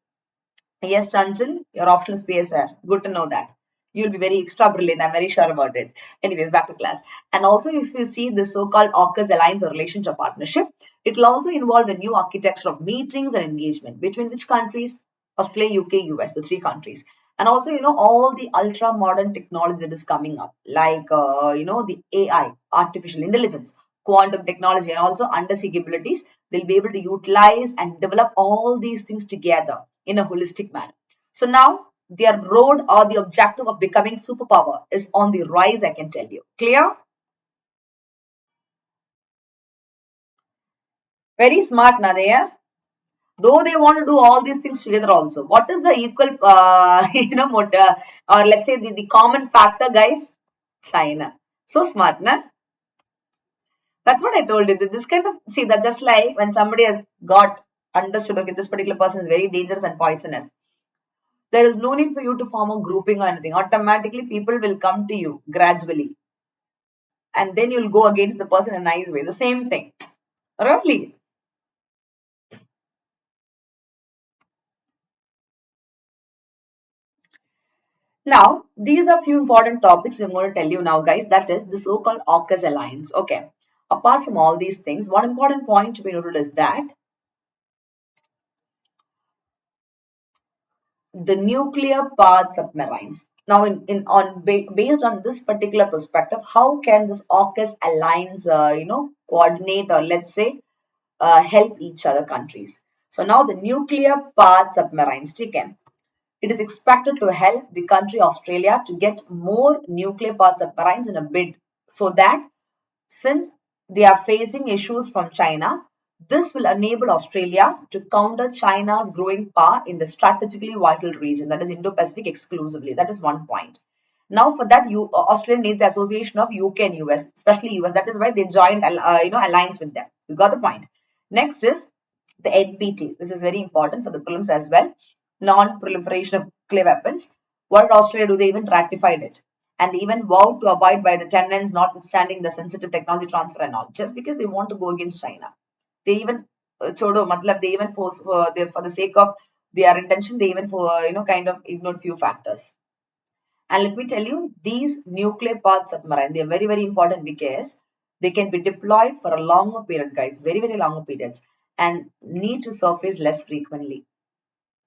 Yes, Chanchal, your optional is PSR. Good to know that. You'll be very extra brilliant. I'm very sure about it. Anyways, back to class. And also, if you see the so-called AUKUS alliance or relationship partnership, it will also involve a new architecture of meetings and engagement between which countries? Australia, UK, US, the three countries. And also, all the ultra modern technology that is coming up, like, the AI, artificial intelligence, quantum technology, and also undersea capabilities. They'll be able to utilize and develop all these things together in a holistic manner. So now their road or the objective of becoming superpower is on the rise, I can tell you. Clear? Very smart, Nadia. Though they want to do all these things together also. What is the equal, or let's say the common factor, guys? China. So smart, na? That's what I told you. That this kind of, see, that just like when somebody has got understood, okay, this particular person is very dangerous and poisonous. There is no need for you to form a grouping or anything. Automatically, people will come to you gradually. And then you'll go against the person in a nice way. The same thing. Really. Now, these are few important topics I'm going to tell you now, guys. That is the so-called AUKUS alliance. Okay. Apart from all these things, one important point to be noted is that the nuclear powered submarines. Now, based on this particular perspective, how can this AUKUS alliance, coordinate, or let's say help each other countries? So now the nuclear powered submarines, TKM, it is expected to help the country Australia to get more nuclear powered submarines in a bid, so that since they are facing issues from China, this will enable Australia to counter China's growing power in the strategically vital region, that is Indo-Pacific exclusively. That is one point. Now, for that, Australia needs the association of UK and US, especially US. That is why they joined, alliance with them. You got the point. Next is the NPT, which is very important for the prelims as well. Non-proliferation of nuclear weapons. What did Australia do? They even ratified it, and they even vowed to abide by the tenets, notwithstanding the sensitive technology transfer and all, just because they want to go against China. They even chodo matlab, they even force for the sake of their intention, they even for kind of ignored few factors. And let me tell you, these nuclear powered submarine, they are very, very important because they can be deployed for a longer period, guys, very, very longer periods, and need to surface less frequently.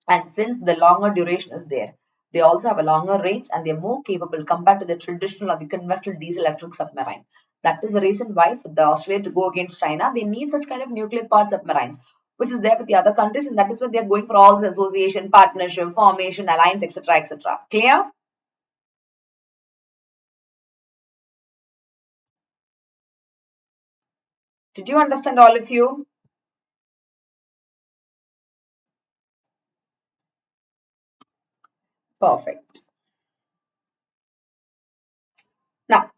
And since the longer duration is there, they also have a longer range and they're more capable compared to the traditional or the conventional diesel electric submarine. That is the reason why for the Australia to go against China, they need such kind of nuclear powered submarines, which is there with the other countries, and that is why they're going for all this association, partnership, formation, alliance, etc., etc. Clear? Did you understand, all of you? Perfect. Now,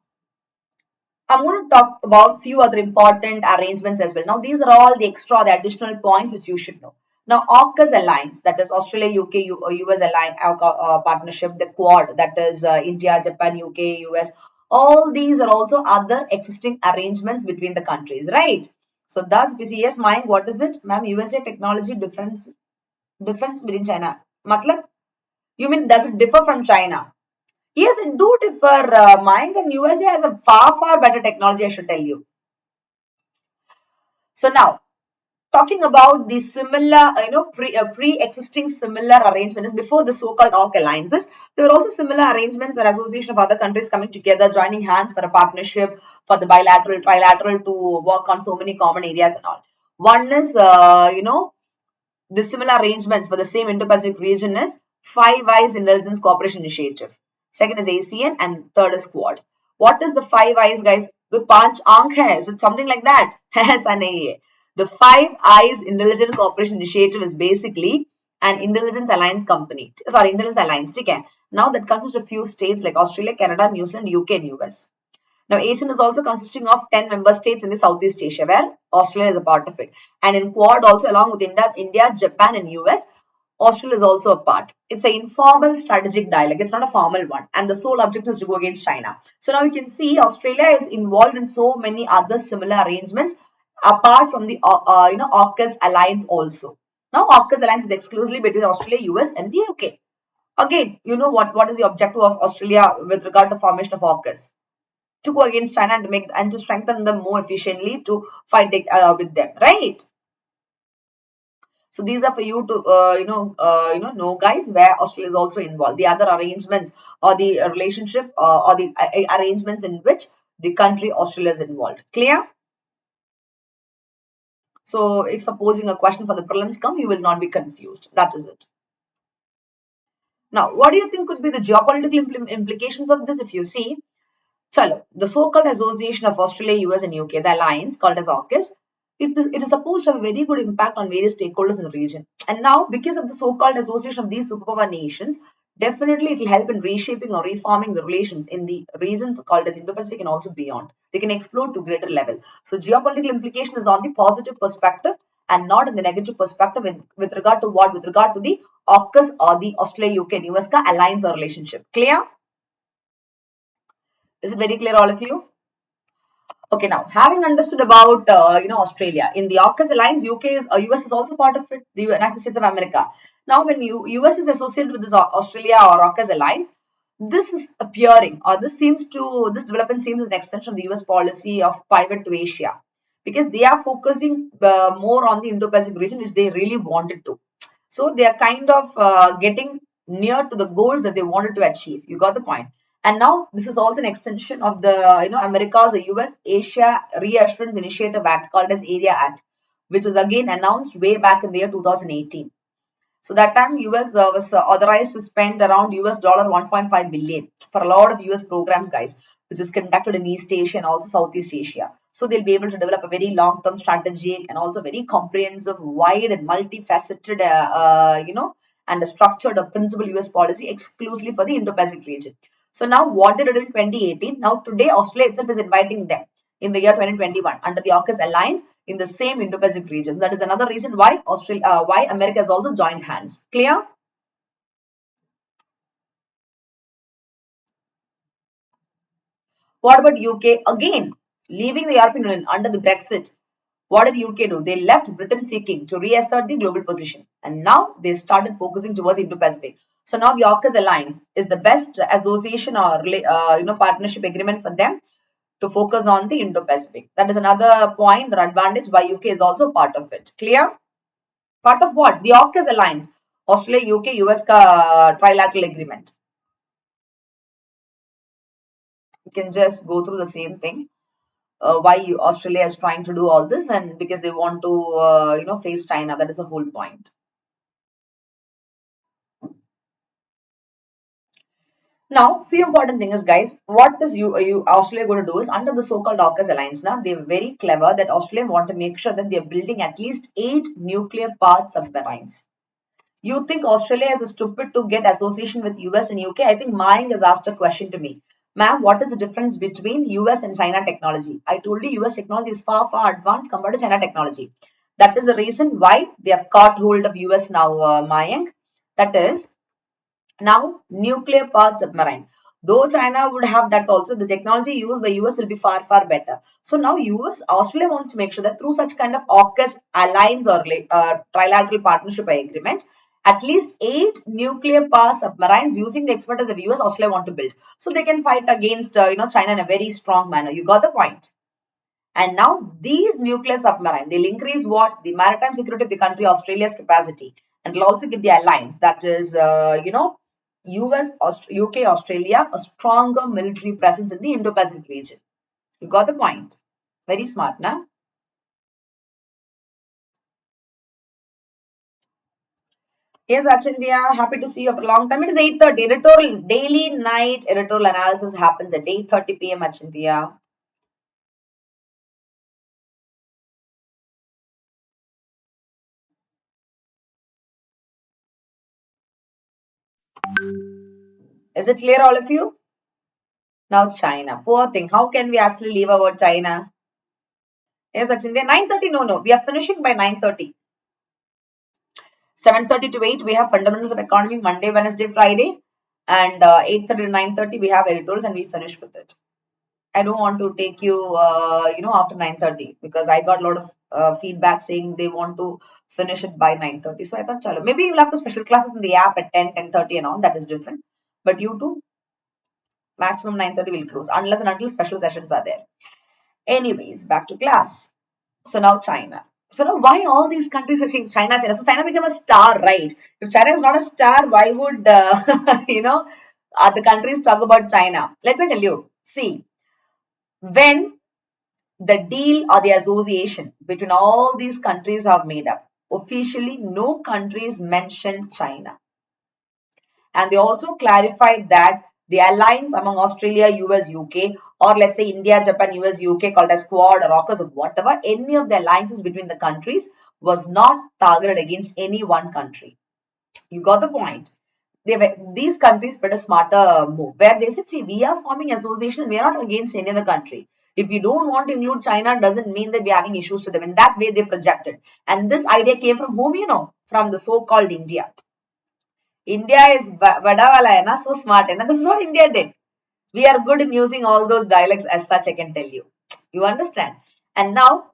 I'm going to talk about few other important arrangements as well. Now, these are all the extra, the additional points which you should know. Now, AUKUS alliance, that is Australia, UK, US alliance partnership, the Quad, that is India, Japan, UK, US. All these are also other existing arrangements between the countries, right? So, thus, we see, yes, mine, what is it, ma'am? USA technology difference between China. Matlab? You mean does it differ from China? Yes, it do differ, Mike, and USA has a far better technology, I should tell you. So now, talking about the similar, pre-existing similar arrangements before the so-called OC alliances, there were also similar arrangements or association of other countries coming together, joining hands for a partnership for the bilateral, trilateral to work on so many common areas and all. One is, the similar arrangements for the same Indo-Pacific region is Five Eyes Intelligence Cooperation Initiative. Second is ASEAN and third is Quad. What is the Five Eyes, guys? The Panch Aankh hai. Is it something like that? Aisa nahi hai. The Five Eyes Intelligence Cooperation Initiative is basically an intelligence alliance company. Sorry, intelligence alliance. Okay. Now that consists of few states like Australia, Canada, New Zealand, UK and US. Now, ASEAN is also consisting of 10 member states in the Southeast Asia, where Australia is a part of it. And in Quad, also along with India, Japan, and US, Australia is also a part. It's an informal strategic dialogue. It's not a formal one. And the sole objective is to go against China. So now you can see Australia is involved in so many other similar arrangements apart from the AUKUS alliance also. Now, AUKUS alliance is exclusively between Australia, US, and the UK. Again, you know what is the objective of Australia with regard to formation of AUKUS? To go against China and to make and to strengthen them more efficiently to fight with them, right? So these are for you to know guys where Australia is also involved. The other arrangements or the relationship or the arrangements in which the country Australia is involved. Clear? So if supposing a question for the prelims come, you will not be confused. That is it. Now, what do you think could be the geopolitical implications of this? If you see, Chalo, the so-called Association of Australia, US and UK, the alliance called as AUKUS, it is supposed to have a very good impact on various stakeholders in the region. And now, because of the so-called association of these superpower nations, definitely it will help in reshaping or reforming the relations in the regions called as Indo-Pacific and also beyond. They can explode to greater level. So geopolitical implication is on the positive perspective and not in the negative perspective with regard to what? With regard to the AUKUS or the Australia, UK and US alliance or relationship. Clear? Is it very clear, all of you? Okay, now having understood about Australia in the AUKUS alliance, US is also part of it, the United States of America. Now, when US is associated with this Australia or AUKUS alliance, this is appearing or this development seems as an extension of the US policy of pivot to Asia, because they are focusing more on the Indo-Pacific region, which they really wanted to. So they are kind of getting near to the goals that they wanted to achieve. You got the point. And now this is also an extension of the America's US Asia Reassurance Initiative Act called as AREA Act, which was again announced way back in the year 2018. So that time US was authorized to spend around US dollar 1.5 billion for a lot of US programs, guys, which is conducted in East Asia and also Southeast Asia. So they'll be able to develop a very long-term strategic and also very comprehensive, wide and multifaceted, and a structured principal US policy exclusively for the Indo-Pacific region. So now what they did in 2018, now today Australia itself is inviting them in the year 2021 under the AUKUS alliance in the same Indo-Pacific regions. That is another reason why why America has also joined hands. Clear? What about UK? Again, leaving the European Union under the Brexit. What did UK do? They left Britain seeking to reassert the global position. And now they started focusing towards Indo-Pacific. So now the AUKUS alliance is the best association or partnership agreement for them to focus on the Indo-Pacific. That is another point or advantage why UK is also part of it. Clear? Part of what? The AUKUS alliance. Australia, UK, US ka trilateral agreement. You can just go through the same thing. Why Australia is trying to do all this, and because they want to face China. That is the whole point. Now, few important things, guys. What is Australia going to do is under the so-called AUKUS alliance. Now, they're very clever that Australia want to make sure that they're building at least 8 nuclear-powered submarines. You think Australia is stupid to get association with US and UK? I think Mayank has asked a question to me. Ma'am, what is the difference between US and China technology? I told you US technology is far advanced compared to China technology. That is the reason why they have caught hold of US now, Mayank. That is, now nuclear powered submarine. Though China would have that also, the technology used by US will be far better. So now Australia wants to make sure that through such kind of AUKUS alliance or trilateral partnership agreement, At least 8 nuclear power submarines using the expertise of US, Australia want to build. So they can fight against, China in a very strong manner. You got the point. And now these nuclear submarines, they'll increase what? The maritime security of the country, Australia's capacity. And will also give the alliance, that is, US, UK, Australia, a stronger military presence in the Indo-Pacific region. You got the point. Very smart, na? Yes, Achindya, happy to see you after a long time. It is 8:30. Editorial, daily night editorial analysis happens at 8:30 p.m. Achindya. Is it clear, all of you? Now, China. Poor thing. How can we actually leave about China? Yes, Achindya. 9:30. No, no. We are finishing by 9:30. 7:30 to 8, we have fundamentals of economy Monday, Wednesday, Friday. And 8:30 to 9:30, we have editorials and we finish with it. I don't want to take you, after 9:30 because I got a lot of feedback saying they want to finish it by 9:30. So I thought, chalo, maybe you'll have the special classes in the app at 10, 10:30 and all. That is different. But you too, maximum 9:30 will close unless and until special sessions are there. Anyways, back to class. So now China. So now why all these countries are saying China, China? So China became a star, right? If China is not a star, why would, the countries talk about China? Let me tell you. See, when the deal or the association between all these countries are made up, officially no countries mentioned China. And they also clarified that the alliance among Australia, US, UK, or let's say India, Japan, US, UK, called as Quad or AUKUS or whatever, any of the alliances between the countries was not targeted against any one country. You got the point. These countries put a smarter move where they said, see, we are forming association, we are not against any other country. If you don't want to include China, doesn't mean that we're having issues to them. In that way, they projected. And this idea came from whom, from the so-called India. India is vadawala hai na, so smart. And this is what India did. We are good in using all those dialects as such, I can tell you. You understand? And now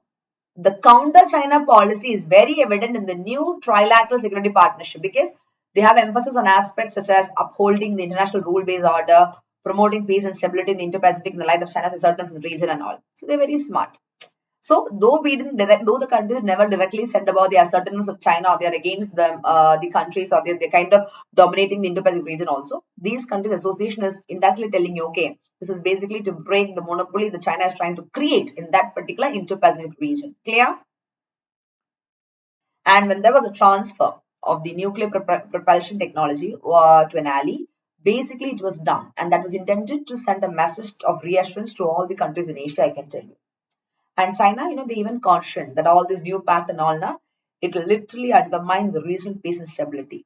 the counter China policy is very evident in the new trilateral security partnership because they have emphasis on aspects such as upholding the international rule-based order, promoting peace and stability in the Indo-Pacific in the light of China's assertiveness in the region and all. So they're very smart. So though the countries never directly said about the assertiveness of China or they are against the countries or they're kind of dominating the Indo-Pacific region also, these countries association is indirectly telling you, okay, this is basically to break the monopoly that China is trying to create in that particular Indo-Pacific region. Clear? And when there was a transfer of the nuclear propulsion technology to an ally, basically it was done. And that was intended to send a message of reassurance to all the countries in Asia, I can tell you. And China, they even cautioned that all this new pact and all now, it will literally undermine the regional peace and stability.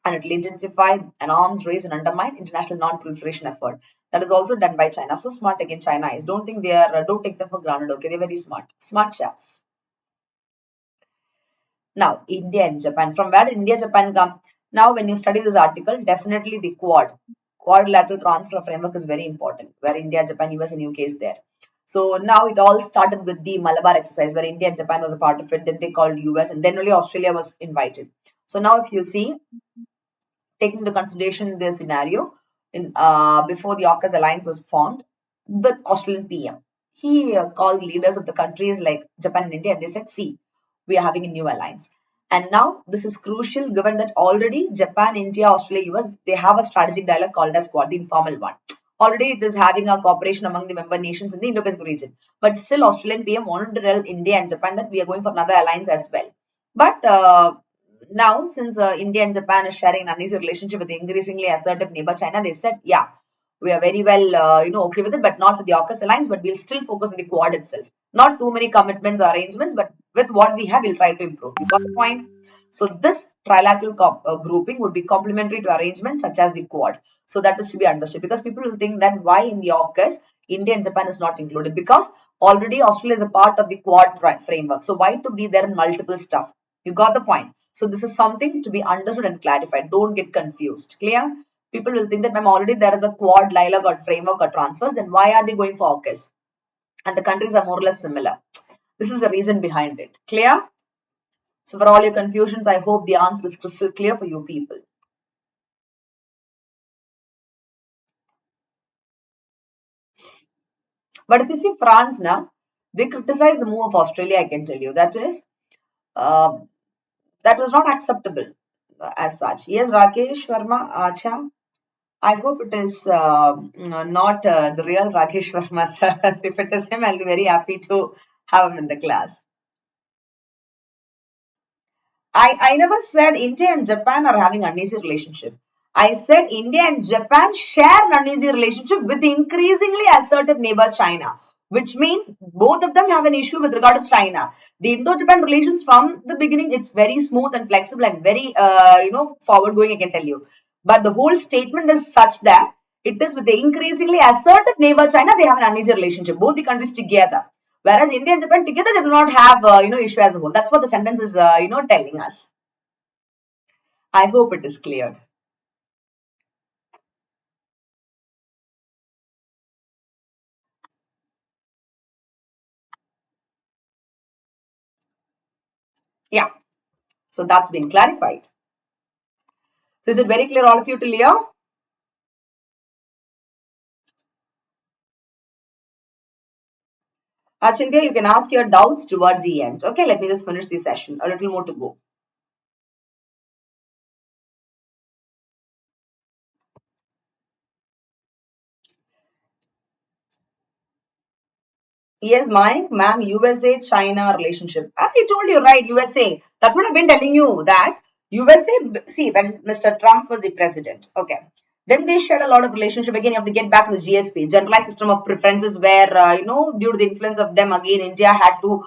And it will intensify an arms race and undermine international non-proliferation effort. That is also done by China. So smart again, China is. Don't think don't take them for granted, okay? They're very smart. Smart chaps. Now, India and Japan. From where did India, Japan come? Now, when you study this article, definitely the quadrilateral transfer framework is very important, where India, Japan, US, and UK is there. So now it all started with the Malabar exercise, where India and Japan was a part of it. Then they called US, and then only Australia was invited. So now, if you see, taking into consideration this scenario, before the AUKUS alliance was formed, the Australian PM he called leaders of the countries like Japan and India, and they said, "See, we are having a new alliance." And now this is crucial given that already Japan, India, Australia, US, they have a strategic dialogue called as Quad, the informal one. Already it is having a cooperation among the member nations in the Indo-Pacific region. But still Australian PM wanted to tell India and Japan that we are going for another alliance as well. But now since India and Japan is sharing an uneasy relationship with the increasingly assertive neighbor China, they said, yeah, we are very well, okay with it, but not for the AUKUS alliance, but we'll still focus on the Quad itself. Not too many commitments or arrangements, but with what we have, we'll try to improve. You got the point? So this trilateral grouping would be complementary to arrangements such as the Quad. So that is to be understood because people will think that why in the AUKUS, India and Japan is not included because already Australia is a part of the Quad framework. So why to be there in multiple stuff? You got the point. So this is something to be understood and clarified. Don't get confused. Clear? People will think that ma'am, already there is a Quad dialogue or framework or transfers. Then why are they going for AUKUS? And the countries are more or less similar. This is the reason behind it. Clear? So for all your confusions, I hope the answer is crystal clear for you people. But if you see France now, they criticize the move of Australia, I can tell you. Uh, that was not acceptable as such. Yes, Rakesh Verma, Acha. I hope it is not the real Rakesh Verma, sir. If it is him, I'll be very happy to have him in the class. I never said India and Japan are having uneasy relationship. I said India and Japan share an uneasy relationship with the increasingly assertive neighbor China, which means both of them have an issue with regard to China. The Indo-Japan relations from the beginning, it's very smooth and flexible and very, forward going, I can tell you. But the whole statement is such that it is with the increasingly assertive neighbor China, they have an uneasy relationship, both the countries together. Whereas India and Japan together, they do not have, issue as a whole. That's what the sentence is, telling us. I hope it is cleared. Yeah. So that's been clarified. So is it very clear, all of you, till here? Achintya, you can ask your doubts towards the end. Okay, let me just finish the session. A little more to go. Yes, Mike, ma'am, USA China relationship. I told you, right? USA. That's what I've been telling you, that USA, see, when Mr. Trump was the president, okay, then they shared a lot of relationship. Again, you have to get back to the GSP, generalized system of preferences, where, due to the influence of them, again, India had to,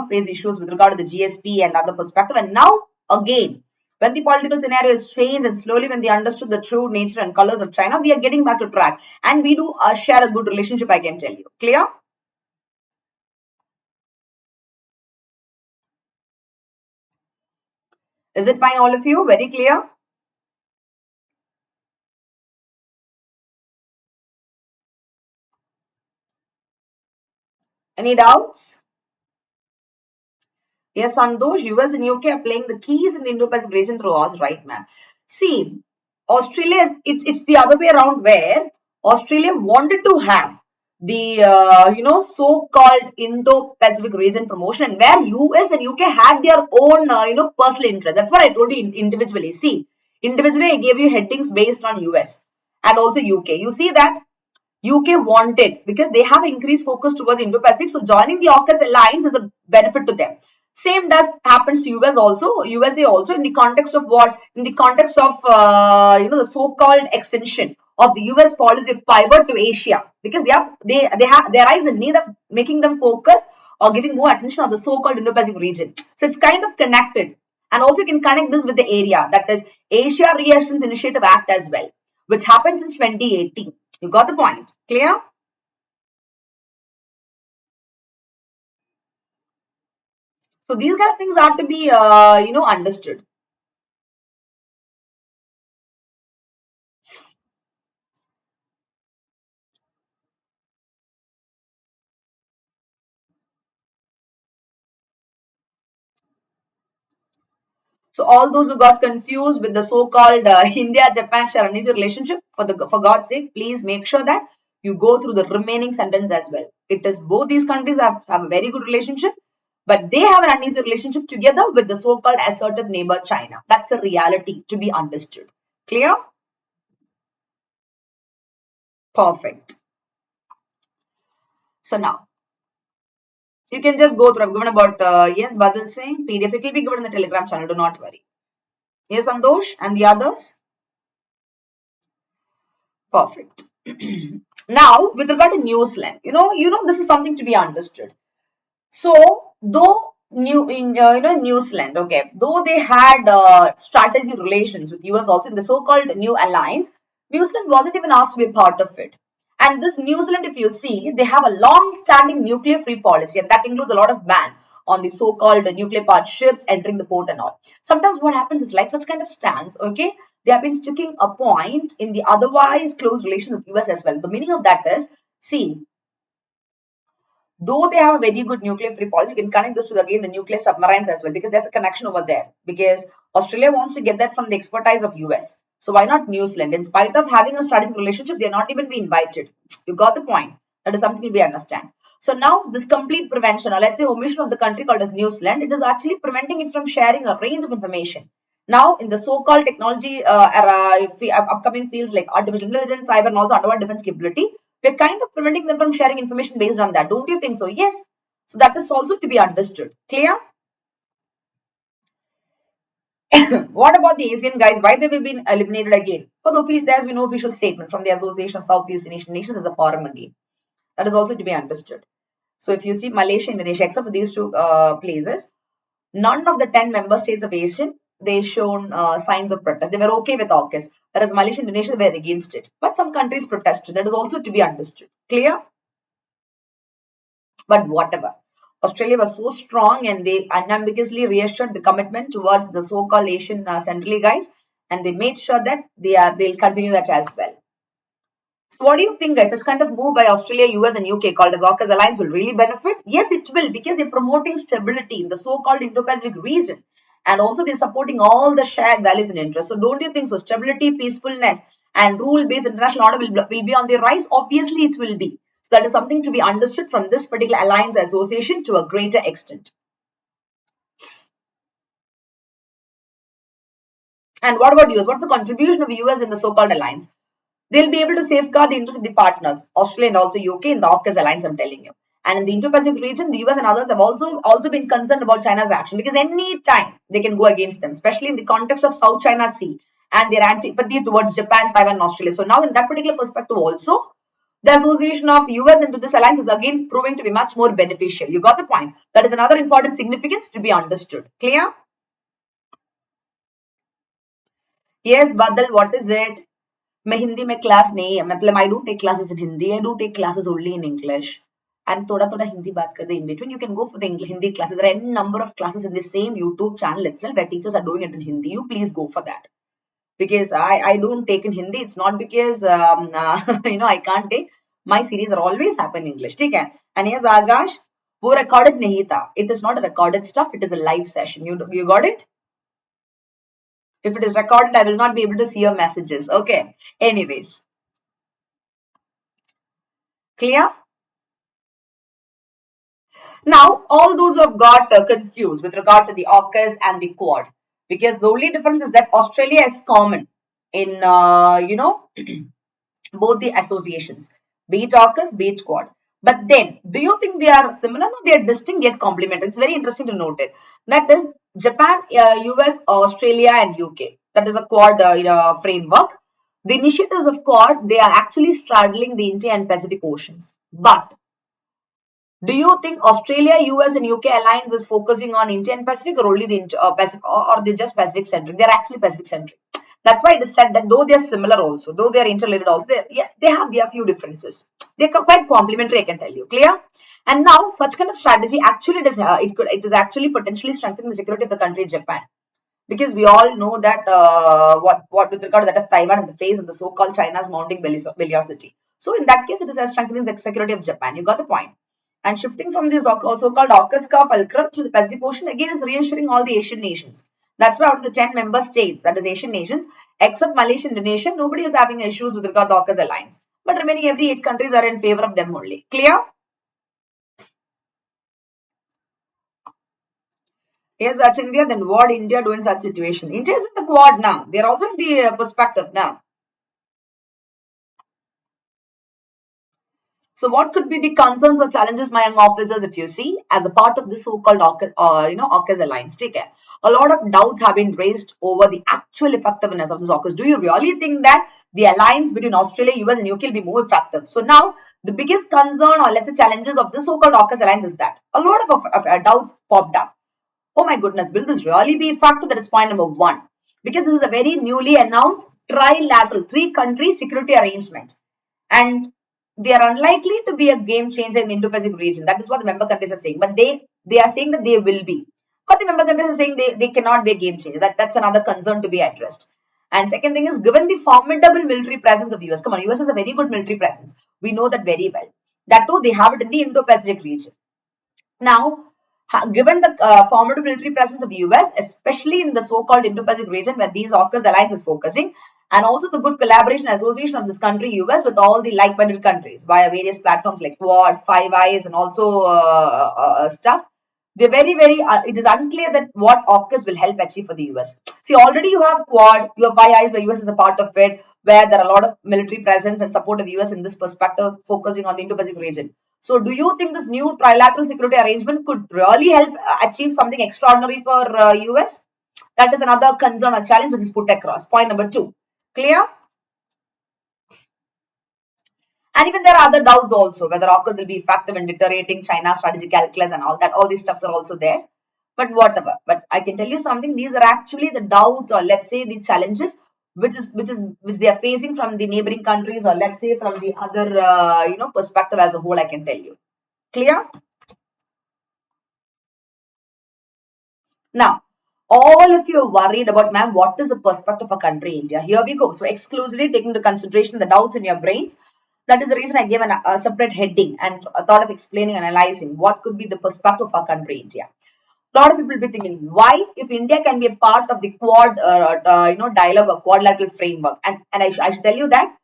face issues with regard to the GSP and other perspective. And now, again, when the political scenario is changed and slowly when they understood the true nature and colors of China, we are getting back to track. And we do share a good relationship, I can tell you. Clear? Is it fine, all of you? Very clear? Any doubts? Yes, Santosh, US and UK are playing the keys in the Indo-Pacific region through us, right, ma'am? See, Australia is, it's the other way around, where Australia wanted to have the so-called Indo-Pacific region promotion, and where US and UK had their own personal interest. That's what I told you individually. See, individually I gave you headings based on US and also UK. You see that UK wanted, because they have increased focus towards Indo-Pacific. So joining the AUKUS alliance is a benefit to them. Same does happens to US also, USA also, in the context of what? In the context of the so-called extension of the US policy of pivot to Asia, because there is a need of making them focus or giving more attention on the so-called Indo-Pacific region. So it's kind of connected, and also you can connect this with the area, that is Asia Reassurance Initiative Act as well, which happened since 2018. You got the point? Clear? So these kind of things are to be, understood. So all those who got confused with the so-called India-Japan Chinese relationship, for God's sake, please make sure that you go through the remaining sentence as well. It is both these countries have a very good relationship, but they have an uneasy relationship together with the so-called assertive neighbor China. That's a reality to be understood. Clear? Perfect. So now, you can just go through. I've given about, yes, Badal saying PDF. It will be given in the Telegram channel. Do not worry. Yes, Santosh and the others? Perfect. Now, with regard to New Zealand, this is something to be understood. So, though New Zealand, okay, though they had strategic relations with US also in the so-called New Alliance, New Zealand wasn't even asked to be part of it. And this New Zealand, if you see, they have a long-standing nuclear-free policy, and that includes a lot of ban on the so-called nuclear-powered ships entering the port and all. Sometimes what happens is, like such kind of stance, okay, they have been sticking a point in the otherwise close relation with US as well. The meaning of that is, see, Though they have a very good nuclear free policy, you can connect this to again the nuclear submarines as well, because there's a connection over there. Because Australia wants to get that from the expertise of US. So why not New Zealand? In spite of having a strategic relationship, they're not even be invited. You got the point. That is something we understand. So now this complete prevention, or let's say omission of the country called as New Zealand, it is actually preventing it from sharing a range of information. Now, in the so-called technology era, upcoming fields like artificial intelligence, cyber, and also underwater defense capability, we're kind of preventing them from sharing information based on that. Don't you think so? Yes. So that is also to be understood. Clear? What about the Asian guys? Why they have been eliminated again? For the there's been no official statement from the Association of Southeast Asian Nations as a forum again. That is also to be understood. So if you see Malaysia, Indonesia, except for these two places, none of the 10 member states of ASEAN, they shown signs of protest. They were okay with AUKUS, whereas Malaysia and Indonesia were against it. But some countries protested. That is also to be understood. Clear? But whatever. Australia was so strong and they unambiguously reassured the commitment towards the so-called Asian centrally guys, and they made sure that they'll continue that as well. So what do you think, guys? This kind of move by Australia, US, and UK called as AUKUS alliance will really benefit? Yes, it will, because they're promoting stability in the so-called Indo-Pacific region. And also they're supporting all the shared values and interests. So don't you think so? Stability, peacefulness, and rule-based international order will be on the rise? Obviously, it will be. So that is something to be understood from this particular alliance association to a greater extent. And what about US? What's the contribution of US in the so-called alliance? They'll be able to safeguard the interests of the partners, Australia and also UK in the AUKUS alliance, I'm telling you. And in the Indo-Pacific region, the US and others have also been concerned about China's action, because any time they can go against them, especially in the context of South China Sea and their antipathy towards Japan, Taiwan, and Australia. So now in that particular perspective also, the association of US into this alliance is again proving to be much more beneficial. You got the point. That is another important significance to be understood. Clear? Yes, Badal, what is it? मैं हिंदी में class नहीं है, मतलब I don't take classes in Hindi. I do take classes only in English. And थोड़ा थोड़ा हिंदी बात करते in between. You can go for the Hindi classes. There are any number of classes in the same YouTube channel itself where teachers are doing it in Hindi. You please go for that. Because I don't take in Hindi. It's not because I can't take. My series are always happen in English. ठीक है? And yes, Agash, वो recorded नहीं था. It is not a recorded stuff. It is a live session. You got it? If it is recorded, I will not be able to see your messages. Okay. Anyways. Clear? Now, all those who have got confused with regard to the AUKUS and the Quad, because the only difference is that Australia is common in, both the associations, be it AUKUS, be it Quad. But then, do you think they are similar? No, they are distinct yet complementary. It's very interesting to note it. That is Japan, US, Australia, and UK. That is a Quad framework. The initiatives of Quad, they are actually straddling the Indian and Pacific Oceans. But do you think Australia, US, and UK alliance is focusing on India and Pacific, or only the Pacific, or they just Pacific centric? They're actually Pacific centric. That's why it is said that though they're similar also, though they're interrelated also, they have their few differences. They're quite complementary, I can tell you. Clear? And now such kind of strategy actually does it is actually potentially strengthening the security of the country Japan. Because we all know that what with regard to that of Taiwan in the face of the so-called China's mounting bellicosity. So in that case, it is strengthening the security of Japan. You got the point. And shifting from this so-called AUKUS fulcrum to the Pacific Ocean again is reassuring all the Asian nations. That's why out of the 10 member states, that is Asian nations, except Malaysia and Indonesia, nobody is having issues with regard to AUKUS alliance. But remaining every 8 countries are in favor of them only. Clear? Yes, that's India. Then what India do in such situation? India is in the Quad now. They are also in the perspective now. So what could be the concerns or challenges, my young officers, if you see, as a part of this so-called AUKUS alliance? Take care. A lot of doubts have been raised over the actual effectiveness of this AUKUS. Do you really think that the alliance between Australia, US, and UK will be more effective? So now, the biggest concern, or let's say challenges of this so-called AUKUS alliance is that a lot of doubts popped up. Oh my goodness, will this really be effective? That is point number 1. Because this is a very newly announced trilateral 3-country security arrangement. And they are unlikely to be a game changer in the Indo-Pacific region. That is what the member countries are saying. But they are saying that they will be. But the member countries are saying they cannot be a game changer. That's another concern to be addressed. And second thing is, given the formidable military presence of US, come on, US has a very good military presence. We know that very well. That too, they have it in the Indo-Pacific region. Now, given the formidable military presence of US, especially in the so-called Indo-Pacific region where these AUKUS alliance is focusing, and also the good collaboration and association of this country, US, with all the like-minded countries via various platforms like Quad, Five Eyes, and also stuff, they're very, it is unclear that what AUKUS will help achieve for the US. See, already you have Quad, you have Five Eyes where US is a part of it, where there are a lot of military presence and support of US in this perspective, focusing on the Indo-Pacific region. So do you think this new trilateral security arrangement could really help achieve something extraordinary for US? That is another concern or challenge which is put across. Point number 2. Clear? And even there are other doubts also, whether AUKUS will be effective in deteriorating China's strategic calculus and all that. All these stuffs are also there. But whatever. But I can tell you something. These are actually the doubts, or let's say the challenges which they are facing from the neighboring countries, or let's say from the other perspective as a whole. I can tell you. Clear? Now, all of you are worried about, ma'am, what is the perspective of a country, India? Here we go. So, exclusively taking into consideration the doubts in your brains. That is the reason I gave a separate heading and thought of explaining and analyzing what could be the perspective of our country, India. A lot of people will be thinking, why, if India can be a part of the Quad, dialogue or quadrilateral framework, and I should tell you that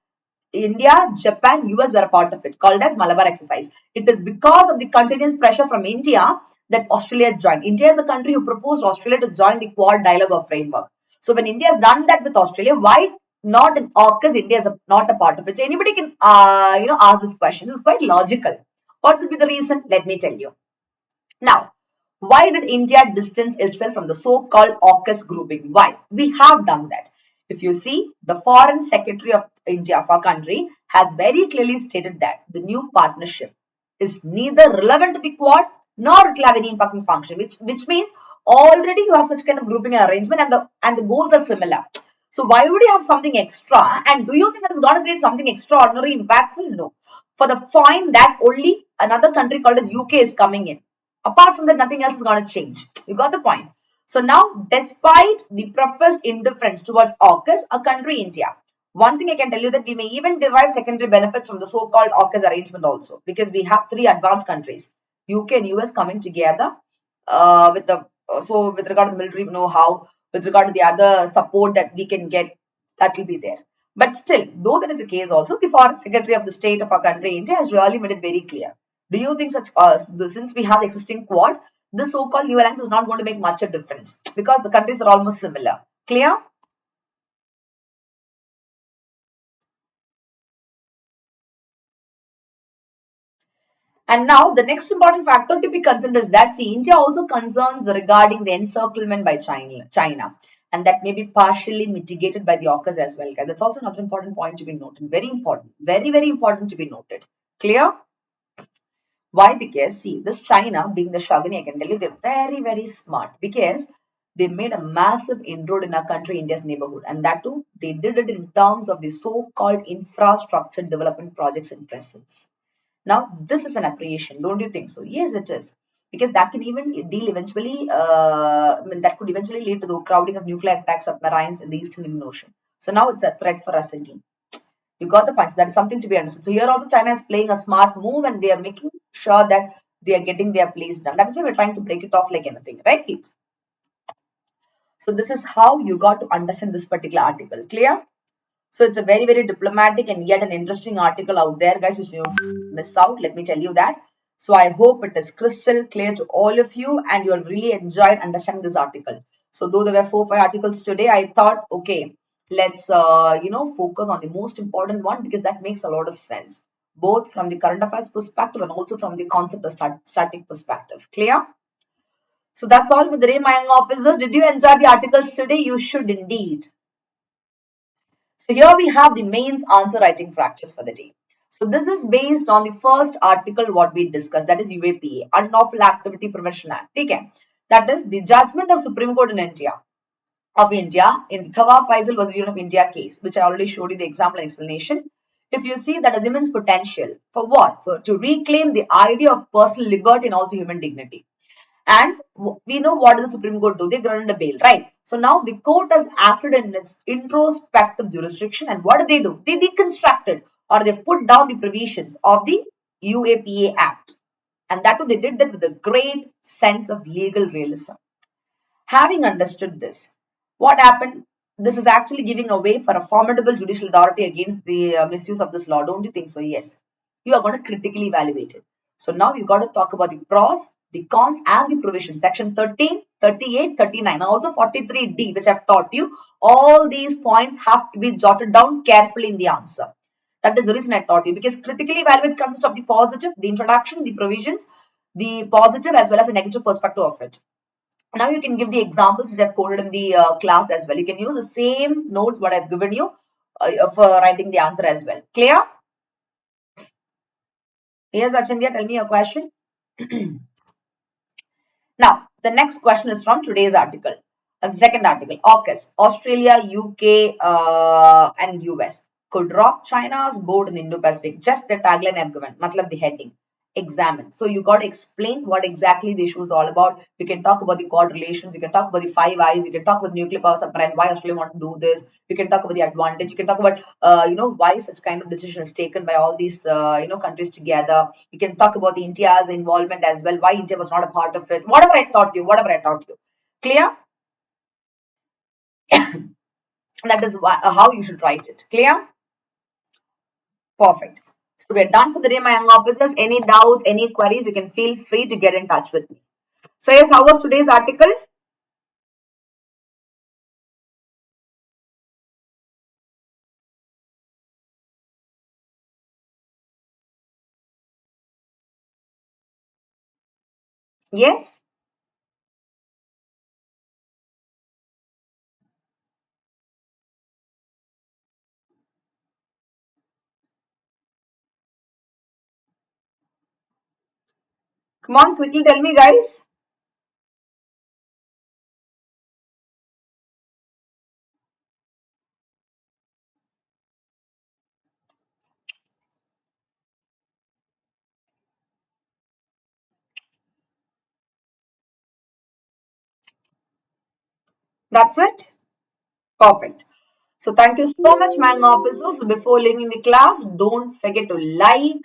India, Japan, US were a part of it, called as Malabar exercise. It is because of the continuous pressure from India that Australia joined. India is a country who proposed Australia to join the Quad dialogue or framework. So when India has done that with Australia, why not in AUKUS? India is not a part of it. So anybody can, ask this question. It's quite logical. What could be the reason? Let me tell you. Now, why did India distance itself from the so-called AUKUS grouping? Why? We have done that. If you see, the Foreign Secretary of India, of our country, has very clearly stated that the new partnership is neither relevant to the Quad nor it will have any important function, which means already you have such kind of grouping and arrangement, and the goals are similar. So why would you have something extra? And do you think that is going to create something extraordinary, impactful? No. For the point that only another country called as UK is coming in. Apart from that, nothing else is going to change. You got the point. So now, despite the professed indifference towards AUKUS, a country, India, one thing I can tell you that we may even derive secondary benefits from the so-called AUKUS arrangement also, because we have three advanced countries, UK and US, coming together with regard to the military know-how, with regard to the other support that we can get, that will be there. But still, though that is the case also, the Foreign Secretary of the State of our country, India, has really made it very clear. Do you think since we have the existing Quad, this so-called new alliance is not going to make much of a difference because the countries are almost similar? Clear? And now the next important factor to be considered is that, see, India also concerns regarding the encirclement by China, and that may be partially mitigated by the AUKUS as well. That's also another important point to be noted. Very important, very important to be noted. Clear? Why? Because, see, this China, being the Shagani, I can tell you, they're very smart, because they made a massive inroad in our country, India's neighborhood, and that too, they did it in terms of the so-called infrastructure development projects in presence. Now, this is an appreciation, don't you think so? Yes, it is. Because that can even that could eventually lead to the crowding of nuclear attack submarines in the Eastern Indian Ocean. So now it's a threat for us again. You got the point. So that is something to be understood. So here also China is playing a smart move, and they are making sure that they are getting their place done. That is why we're trying to break it off like anything, right? So this is how you got to understand this particular article. Clear? So it's a very diplomatic and yet an interesting article out there, guys, which you missed out. Let me tell you that. So I hope it is crystal clear to all of you and you have really enjoyed understanding this article. So though there were 4 or 5 articles today, I thought, okay, let's focus on the most important one, because that makes a lot of sense, both from the current affairs perspective and also from the concept of static perspective. Clear? So that's all for the day, my young officers. Did you enjoy the articles today? You should indeed. So here we have the mains answer writing practice for the day. So this is based on the first article what we discussed, that is UAPA, Unlawful Activity Prevention Act. Okay. That is the judgment of Supreme Court in India in the Thawa Faisal vs. Union of India case, which I already showed you the example and explanation. If you see, that has immense potential for what? To reclaim the idea of personal liberty and also human dignity. And we know what does the Supreme Court do? They grant a bail, right? So now the court has acted in its introspective jurisdiction, and what do? They deconstructed, or they've put down the provisions of the UAPA Act. And that too, they did that with a great sense of legal realism. Having understood this, what happened? This is actually giving a way for a formidable judicial authority against the misuse of this law. Don't you think so? Yes. You are going to critically evaluate it. So now you got to talk about the pros, the cons, and the provisions. Section 13, 38, 39, also 43D, which I've taught you. All these points have to be jotted down carefully in the answer. That is the reason I taught you, because critically evaluate consists of the positive, the introduction, the provisions, the positive as well as the negative perspective of it. Now you can give the examples which I've quoted in the class as well. You can use the same notes what I've given you for writing the answer as well. Clear? Yes, Achandya, tell me your question. Now, the next question is from today's article. The second article, AUKUS, Australia, UK, and US could rock China's boat in the Indo-Pacific. Just the tagline I've given, matlab the heading. Examine. So you got to explain what exactly the issue is all about. You can talk about the Quad relations. You can talk about the Five Eyes. You can talk about nuclear power submarine. Why Australia want to do this. You can talk about the advantage. You can talk about why such kind of decision is taken by all these countries together. You can talk about the India's involvement as well. Why India was not a part of it. Whatever I taught you. Clear? That is how you should write it. Clear? Perfect. So we're done for the day, my young officers. Any doubts, any queries, you can feel free to get in touch with me. So yes, how was today's article? Yes? Come on, quickly tell me, guys. That's it? Perfect. So thank you so much, my young officers. So before leaving the class, don't forget to like,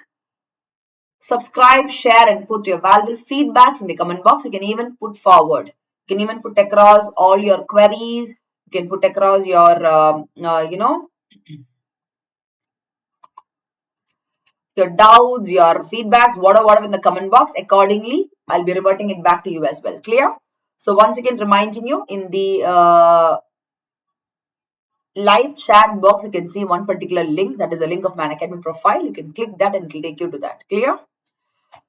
subscribe, share, and put your valuable feedbacks in the comment box. You can even put forward. You can even put across all your queries. You can put across your, your doubts, your feedbacks, whatever in the comment box. Accordingly, I'll be reverting it back to you as well. Clear? So once again, reminding you in the live chat box, you can see one particular link. That is a link of my Unacademy profile. You can click that and it will take you to that. Clear?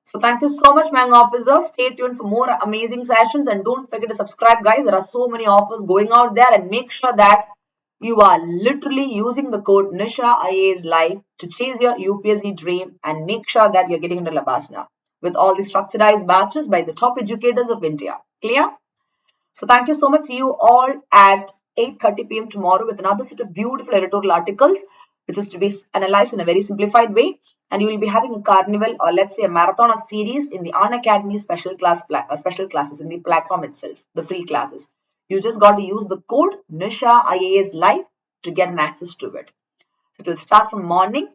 So thank you so much, my young officers. Stay tuned for more amazing sessions and don't forget to subscribe, guys. There are so many offers going out there, and make sure that you are literally using the code Nisha IAS Live to chase your UPSC dream, and make sure that you're getting into Labasna with all the structurized batches by the top educators of India. Clear? So thank you so much. See you all at 8:30 p.m. tomorrow with another set of beautiful editorial articles, which is to be analyzed in a very simplified way. And you will be having a carnival, or let's say a marathon of series in the Unacademy special classes in the platform itself, the free classes. You just got to use the code Nisha IAS Live to get an access to it. So it will start from morning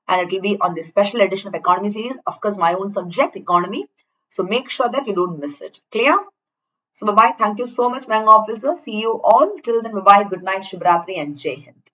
and it will be on the special edition of economy series. Of course, my own subject, economy. So make sure that you don't miss it. Clear? So bye-bye. Thank you so much, my young officer. See you all. Till then, bye-bye. Good night, Shubhratri and Jai Hind.